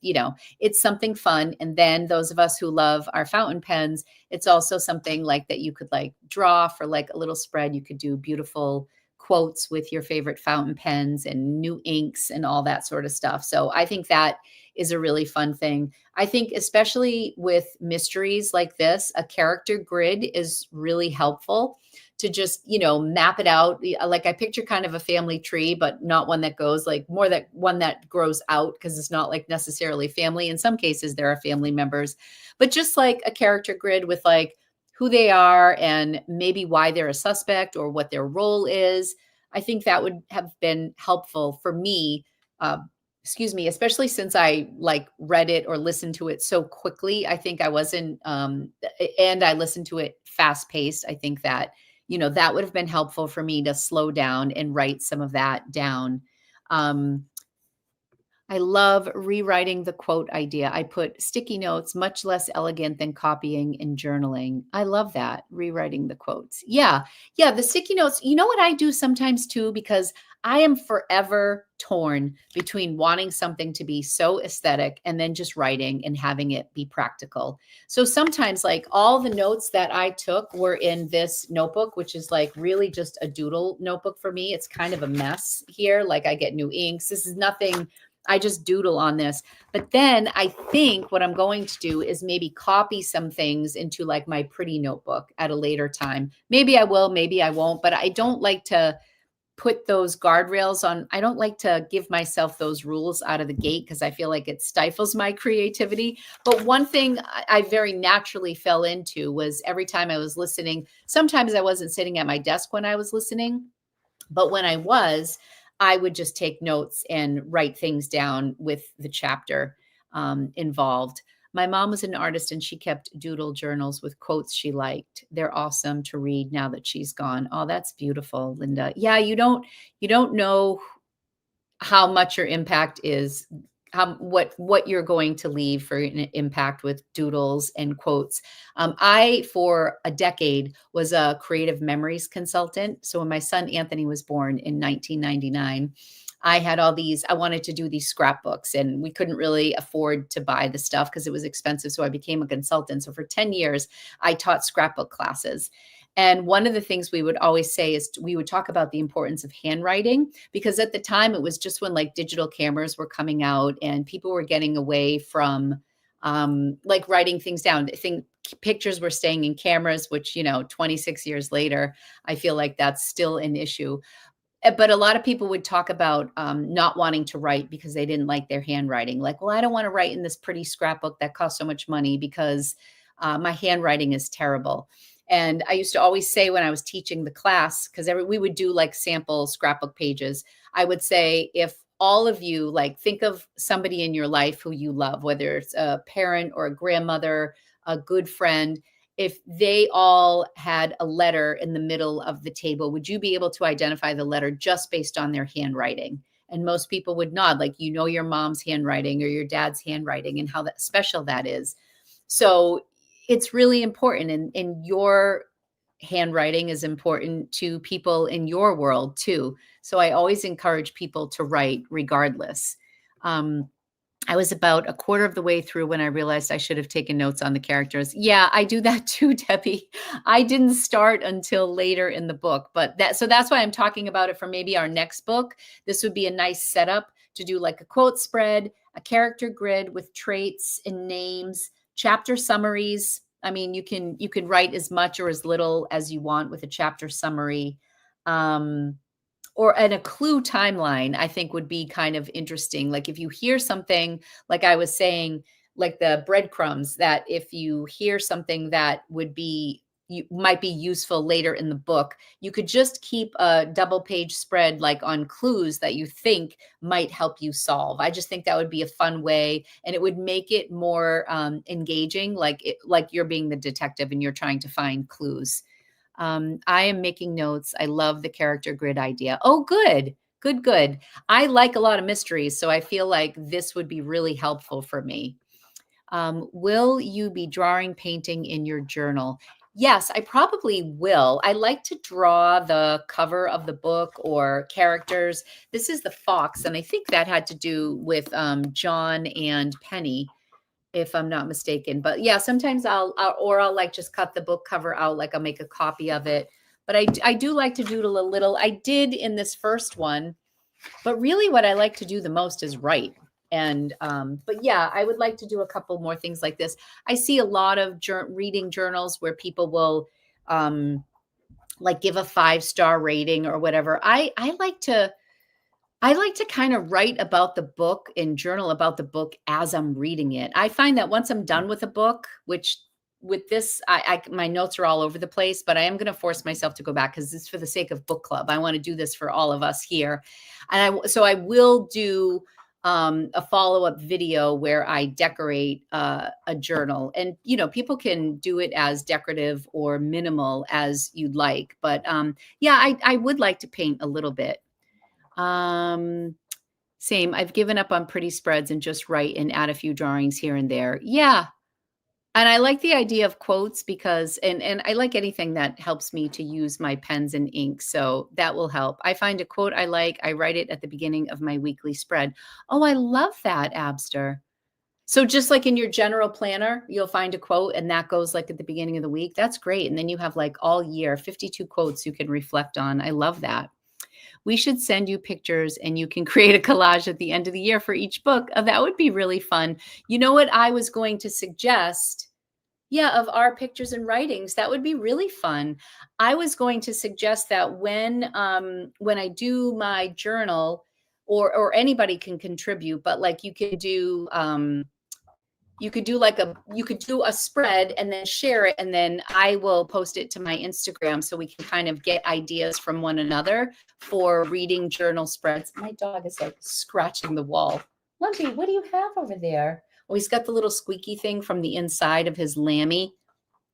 it's something fun. And then those of us who love our fountain pens, it's also something like that you could like draw for like a little spread. You could do beautiful quotes with your favorite fountain pens and new inks and all that sort of stuff. So I think that is a really fun thing. I think especially with mysteries like this, a character grid is really helpful to just, map it out. Like I picture kind of a family tree, but not one that goes like more that one that grows out, because it's not like necessarily family. In some cases, there are family members, but just like a character grid with like who they are and maybe why they're a suspect or what their role is. I think that would have been helpful for me. Especially since I like read it or listened to it so quickly. I think I wasn't, and I listened to it fast paced. I think that, that would have been helpful for me to slow down and write some of that down. I love rewriting the quote idea. I put sticky notes, much less elegant than copying and journaling. I love that, rewriting the quotes. Yeah. Yeah. The sticky notes, you know what I do sometimes too, because I am forever torn between wanting something to be so aesthetic and then just writing and having it be practical. So sometimes like all the notes that I took were in this notebook, which is like really just a doodle notebook for me. It's kind of a mess here. Like I get new inks. This is nothing I just doodle on this. But then I think what I'm going to do is maybe copy some things into like my pretty notebook at a later time. Maybe I will, maybe I won't, but I don't like to put those guardrails on. I don't like to give myself those rules out of the gate because I feel like it stifles my creativity. But one thing I very naturally fell into was every time I was listening, sometimes I wasn't sitting at my desk when I was listening, but when I was, I would just take notes and write things down with the chapter involved. My mom was an artist and she kept doodle journals with quotes she liked. They're awesome to read now that she's gone. Oh, that's beautiful, Linda. Yeah, you don't know how much your impact is, how what you're going to leave for an impact with doodles and quotes. I for a decade was a creative memories consultant. So when my son Anthony was born in 1999, I had all these, I wanted to do these scrapbooks and we couldn't really afford to buy the stuff because it was expensive. So I became a consultant. So for 10 years, I taught scrapbook classes. And one of the things we would always say is we would talk about the importance of handwriting, because at the time it was just when like digital cameras were coming out and people were getting away from like writing things down. I think pictures were staying in cameras, which, 26 years later, I feel like that's still an issue. But a lot of people would talk about not wanting to write because they didn't like their handwriting. Like, well, I don't want to write in this pretty scrapbook that costs so much money because my handwriting is terrible. And I used to always say when I was teaching the class, because we would do like sample scrapbook pages, I would say, if all of you like think of somebody in your life who you love, whether it's a parent or a grandmother, a good friend, if they all had a letter in the middle of the table, would you be able to identify the letter just based on their handwriting? And most people would nod, like, your mom's handwriting or your dad's handwriting and how that special that is. So it's really important. And your handwriting is important to people in your world too. So I always encourage people to write regardless. Um, I was about a quarter of the way through when I realized I should have taken notes on the characters. Yeah, I do that too, Debbie. I didn't start until later in the book, but that's why I'm talking about it for maybe our next book. This would be a nice setup to do like a quote spread, a character grid with traits and names, chapter summaries. I mean, you can write as much or as little as you want with a chapter summary. Um, and a clue timeline, I think would be kind of interesting. Like if you hear something, like I was saying, like the breadcrumbs, that if you hear something that would be, you might be useful later in the book, you could just keep a double page spread like on clues that you think might help you solve. I just think that would be a fun way, and it would make it more engaging, like you're being the detective and you're trying to find clues. I am making notes. I love the character grid idea. Oh, good. Good, good. I like a lot of mysteries, so I feel like this would be really helpful for me. Will you be drawing, painting in your journal? Yes, I probably will. I like to draw the cover of the book or characters. This is the fox, and I think that had to do with John and Penny, if I'm not mistaken. But yeah, sometimes I'll like just cut the book cover out, like I'll make a copy of it. But I do like to doodle a little. I did in this first one, but really what I like to do the most is write. And but yeah, I would like to do a couple more things like this. I see a lot of reading journals where people will like give a 5-star rating or whatever. I like to kind of write about the book and journal about the book as I'm reading it. I find that once I'm done with a book, which with this, my notes are all over the place, but I am going to force myself to go back because it's for the sake of book club. I want to do this for all of us here. So I will do a follow-up video where I decorate a journal, and people can do it as decorative or minimal as you'd like. But yeah, I would like to paint a little bit. Same. I've given up on pretty spreads and just write and add a few drawings here and there. Yeah. And I like the idea of quotes because, and I like anything that helps me to use my pens and ink. So that will help. I find a quote I like, I write it at the beginning of my weekly spread. Oh, I love that, Abster. So just like in your general planner, you'll find a quote and that goes like at the beginning of the week. That's great. And then you have like all year, 52 quotes you can reflect on. I love that. We should send you pictures and you can create a collage at the end of the year for each book. That would be really fun. You know what I was going to suggest? Yeah, of our pictures and writings. That would be really fun. I was going to suggest that when I do my journal, or anybody can contribute, but like you could do a spread and then share it, and then I will post it to my Instagram so we can kind of get ideas from one another for reading journal spreads. My dog is like scratching the wall. Lumpy, what do you have over there? Oh, he's got the little squeaky thing from the inside of his lammy,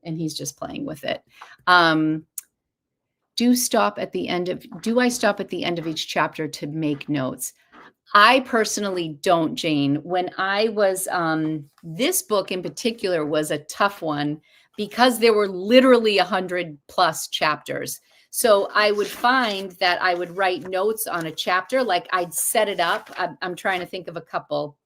and he's just playing with it. Do I stop at the end of each chapter to make notes? I personally don't, Jane. When I was, this book in particular was a tough one because there were literally 100 plus chapters. So I would find that I would write notes on a chapter, like I'd set it up. I'm trying to think of a couple.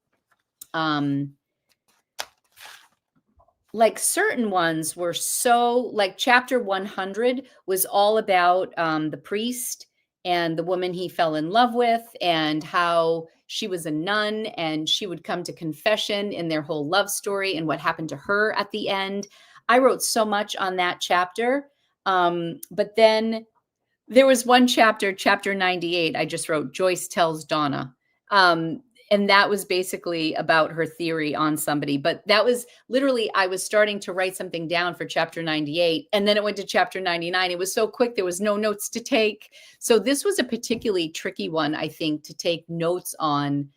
Like certain ones were so, like chapter 100 was all about the priest and the woman he fell in love with, and how she was a nun and she would come to confession in their whole love story and what happened to her at the end. I wrote so much on that chapter. But then there was one chapter, chapter 98, I just wrote Joyce tells Donna. And that was basically about her theory on somebody. But that was literally, I was starting to write something down for chapter 98, and then it went to chapter 99. It was so quick, there was no notes to take. So this was a particularly tricky one, I think, to take notes on,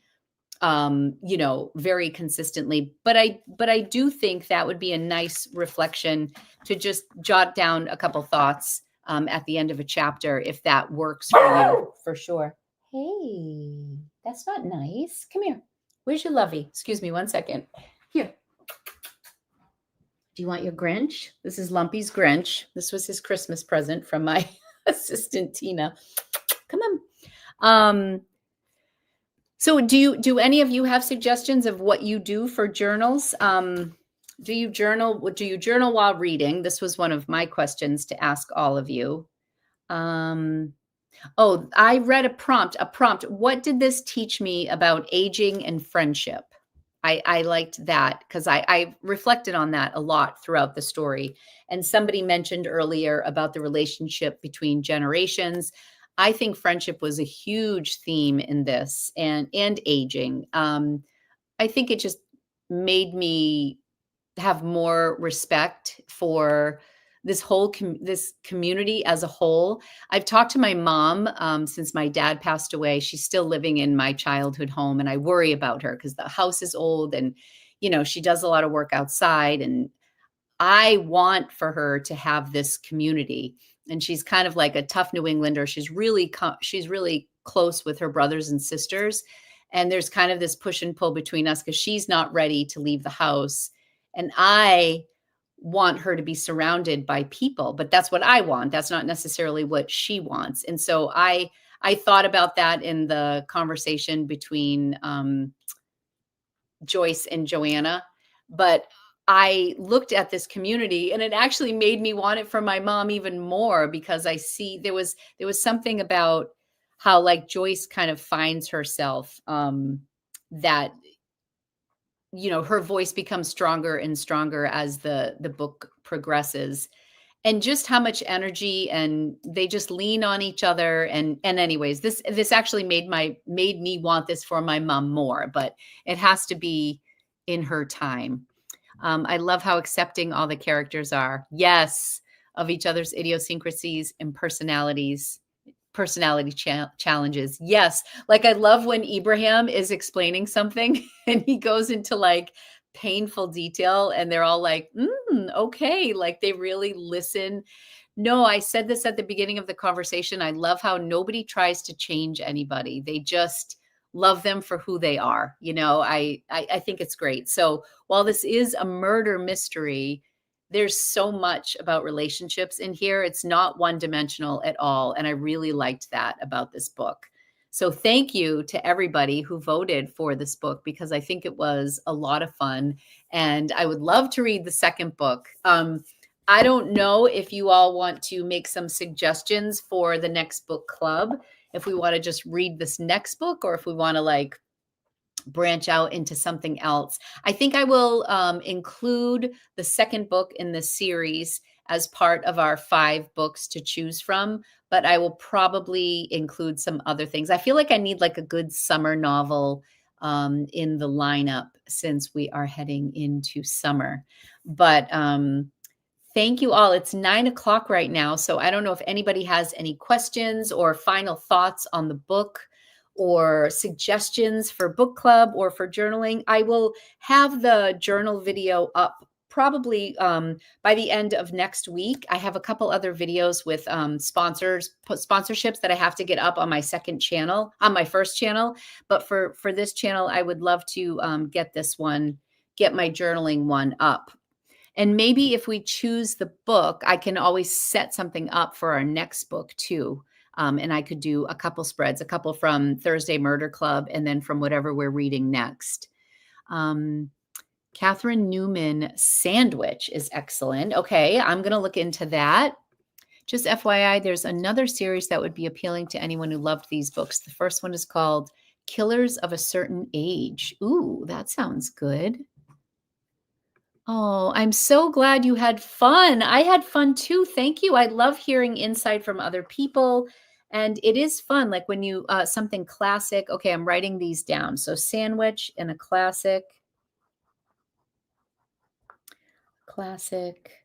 very consistently. But I do think that would be a nice reflection to just jot down a couple thoughts at the end of a chapter, if that works for you, for sure. Hey, that's not nice. Come here. Where's your lovey? Excuse me 1 second. Here. Do you want your Grinch? This is Lumpy's Grinch. This was his Christmas present from my assistant, Tina. Come on. So do any of you have suggestions of what you do for journals? Do you journal while reading? This was one of my questions to ask all of you. Oh, I read a prompt. What did this teach me about aging and friendship? I liked that because I reflected on that a lot throughout the story. And somebody mentioned earlier about the relationship between generations. I think friendship was a huge theme in this, and aging. I think it just made me have more respect for this whole this community as a whole. I've talked to my mom since my dad passed away. She's still living in my childhood home, and I worry about her because the house is old, and she does a lot of work outside, and I want for her to have this community. And she's kind of like a tough New Englander. She's really close with her brothers and sisters, and there's kind of this push and pull between us because she's not ready to leave the house, and I want her to be surrounded by people, but that's what I want. That's not necessarily what she wants. And so I thought about that in the conversation between Joyce and Joanna, but I looked at this community and it actually made me want it for my mom even more, because I see there was something about how, like, Joyce kind of finds herself, that her voice becomes stronger and stronger as the book progresses, and just how much energy, and they just lean on each other. And anyways, this actually made me want this for my mom more, but it has to be in her time. I love how accepting all the characters are. Yes, of each other's idiosyncrasies and personality challenges. Yes. Like, I love when Ibrahim is explaining something and he goes into like painful detail and they're all like, okay. Like, they really listen. No, I said this at the beginning of the conversation. I love how nobody tries to change anybody. They just love them for who they are. I think it's great. So while this is a murder mystery, there's so much about relationships in here. It's not one dimensional at all. And I really liked that about this book. So thank you to everybody who voted for this book, because I think it was a lot of fun. And I would love to read the second book. I don't know if you all want to make some suggestions for the next book club. if we want to just read this next book or if we want to like branch out into something else. I think I will include the second book in the series as part of our 5 books to choose from, but I will probably include some other things. I feel like I need like a good summer novel in the lineup since we are heading into summer. But thank you all. It's 9 o'clock right now, so I don't know if anybody has any questions or final thoughts on the book or suggestions for book club or for journaling. I will have the journal video up probably by the end of next week. I have a couple other videos with sponsorships that I have to get up on my second channel, on my first channel. But for this channel, I would love to get my journaling one up. And maybe if we choose the book, I can always set something up for our next book too. And I could do a couple spreads, a couple from Thursday Murder Club, and then from whatever we're reading next. Catherine Newman Sandwich is excellent. Okay, I'm going to look into that. Just FYI, there's another series that would be appealing to anyone who loved these books. The first one is called Killers of a Certain Age. Ooh, that sounds good. Oh, I'm so glad you had fun. I had fun too. Thank you. I love hearing insight from other people. And it is fun, like when you, something classic. Okay, I'm writing these down. So sandwich and a classic. Classic.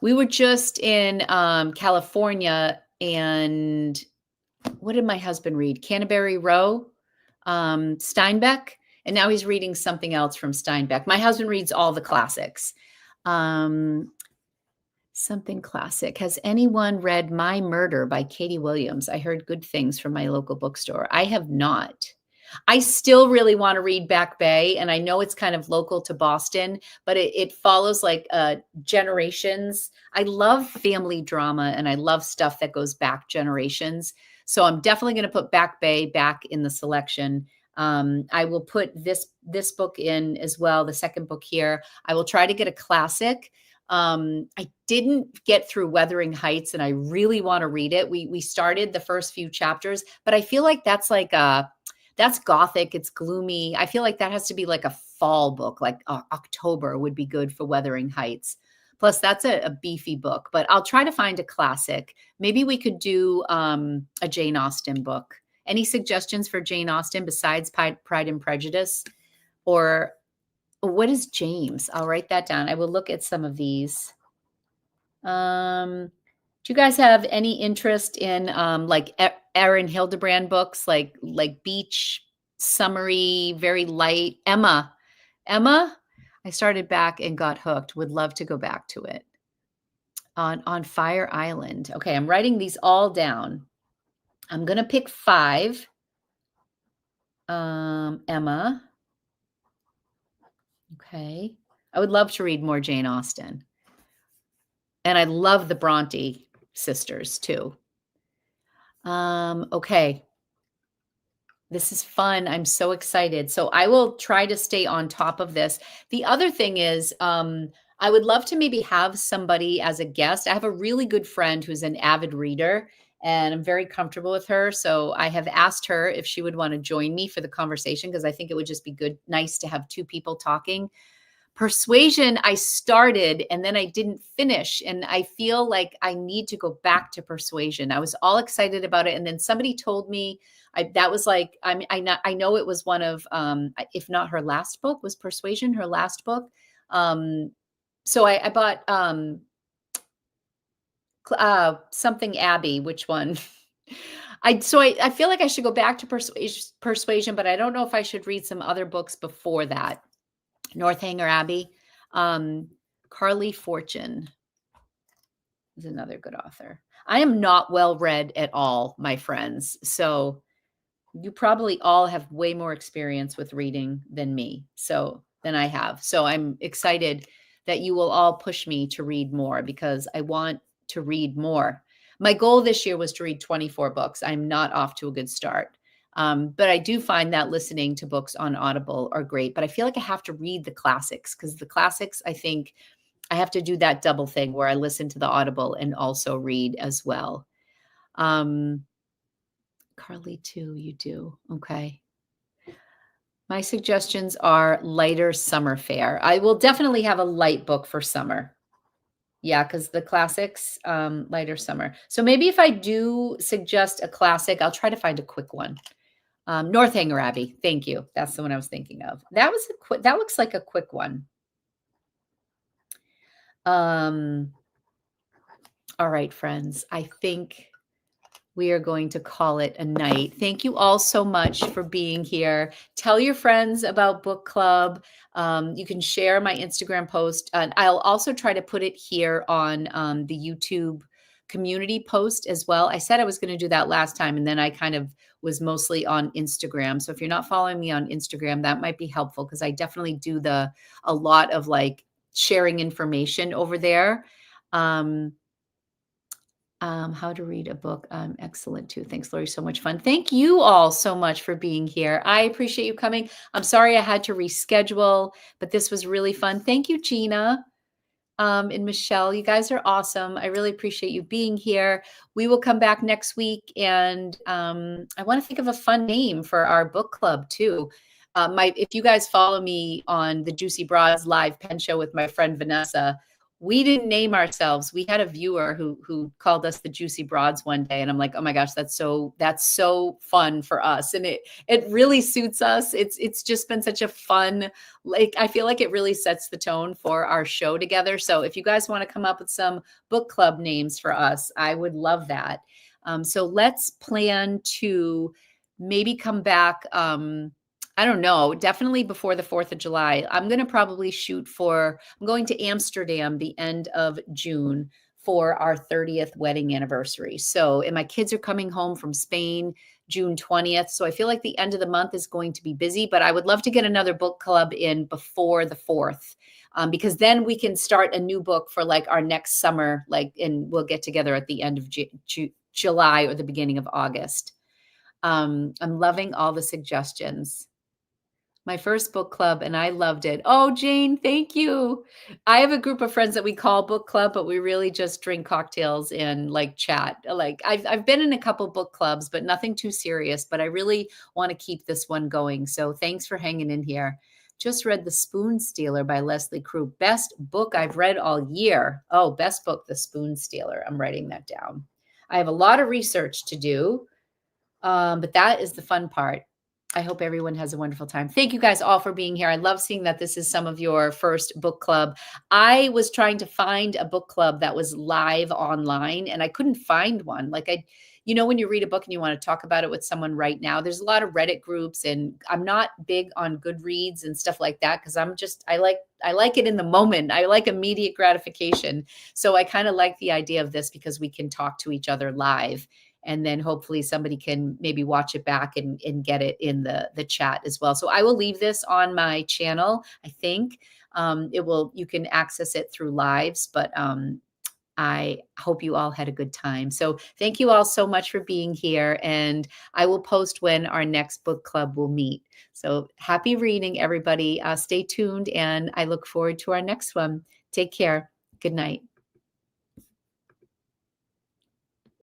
We were just in California, and what did my husband read? Canterbury Row, Steinbeck. And now he's reading something else from Steinbeck. My husband reads all the classics. Something classic. Has anyone read My Murder by Katie Williams? I heard good things from my local bookstore. I have not. I still really want to read Back Bay, and I know it's kind of local to Boston, but it follows like generations. I love family drama, and I love stuff that goes back generations. So I'm definitely going to put Back Bay back in the selection. I will put this book in as well, the second book here. I will try to get a classic. I didn't get through Wuthering Heights, and I really want to read it. We started the first few chapters, but I feel like that's like that's gothic. It's gloomy. I feel like that has to be like a fall book, like October would be good for Wuthering Heights. Plus, that's a beefy book, but I'll try to find a classic. Maybe we could do a Jane Austen book. Any suggestions for Jane Austen besides Pride and Prejudice? Or what is James? I'll write that down. I will look at some of these. Do you guys have any interest in like Erin Hildebrand books, like Beach, summery, very light? Emma, I started back and got hooked. Would love to go back to it. On Fire Island. Okay, I'm writing these all down. I'm gonna pick 5. Emma. Okay. I would love to read more Jane Austen. And I love the Bronte sisters too. Okay. This is fun. I'm so excited. So I will try to stay on top of this. The other thing is, I would love to maybe have somebody as a guest. I have a really good friend who's an avid reader, and I'm very comfortable with her. So I have asked her if she would want to join me for the conversation, because I think it would just be nice to have 2 people talking. Persuasion, I started and then I didn't finish. And I feel like I need to go back to Persuasion. I was all excited about it. And then somebody told me that was like, I know it was one of, if not her last book, was Persuasion her last book. So I bought something Abbey, which one? I feel like I should go back to Persuasion, but I don't know if I should read some other books before that. Northanger Abbey. Carly Fortune is another good author. I am not well read at all, my friends. So you probably all have way more experience with reading than me. Than I have. So I'm excited that you will all push me to read more, because I want to read more. My goal this year was to read 24 books. I'm not off to a good start. But I do find that listening to books on Audible are great, but I feel like I have to read the classics, because the classics, I think I have to do that double thing where I listen to the Audible and also read as well. Carly too, you do. Okay. My suggestions are lighter summer fare. I will definitely have a light book for summer. Yeah, because the classics, lighter summer. So maybe if I do suggest a classic, I'll try to find a quick one. Northanger Abbey. Thank you. That's the one I was thinking of. That was a quick. That looks like a quick one. Um, all right, friends. I think we are going to call it a night. Thank you all so much for being here. Tell your friends about book club. You can share my Instagram post, and I'll also try to put it here on the YouTube community post as well. I said I was going to do that last time, and then I kind of was mostly on Instagram. So if you're not following me on Instagram, that might be helpful because I definitely do a lot of like sharing information over there. Um, how to read a book. Excellent too. Thanks, Lori. So much fun. Thank you all so much for being here. I appreciate you coming. I'm sorry I had to reschedule, but this was really fun. Thank you, Gina. And Michelle, you guys are awesome. I really appreciate you being here. We will come back next week, and I want to think of a fun name for our book club too. If you guys follow me on the Juicy Broads live pen show with my friend Vanessa, we didn't name ourselves. We had a viewer who called us the Juicy Broads one day, and I'm like, oh my gosh, that's so fun for us, and it really suits us. It's just been such a fun, like, I feel like it really sets the tone for our show together. So if you guys want to come up with some book club names for us, I would love that. So let's plan to maybe come back. I don't know, definitely before the 4th of July. I'm going to probably I'm going to Amsterdam the end of June for our 30th wedding anniversary. So, and my kids are coming home from Spain June 20th. So I feel like the end of the month is going to be busy, but I would love to get another book club in before the 4th. Because then we can start a new book for like our next summer, like, and we'll get together at the end of July or the beginning of August. I'm loving all the suggestions. My first book club, and I loved it. Oh, Jane, thank you. I have a group of friends that we call book club, but we really just drink cocktails and like chat. Like I've been in a couple book clubs, but nothing too serious. But I really want to keep this one going. So thanks for hanging in here. Just read The Spoon Stealer by Leslie Crew. Best book I've read all year. Oh, best book, The Spoon Stealer. I'm writing that down. I have a lot of research to do, but that is the fun part. I hope everyone has a wonderful time. Thank you guys all for being here. I love seeing that this is some of your first book club. I was trying to find a book club that was live online, and I couldn't find one. Like when you read a book and you want to talk about it with someone right now, there's a lot of Reddit groups, and I'm not big on Goodreads and stuff like that because I like it in the moment. I like immediate gratification. So I kind of like the idea of this because we can talk to each other live. And then hopefully somebody can maybe watch it back and get it in the chat as well. So I will leave this on my channel. I think you can access it through lives, but I hope you all had a good time. So thank you all so much for being here. And I will post when our next book club will meet. So happy reading, everybody. Stay tuned, and I look forward to our next one. Take care. Good night.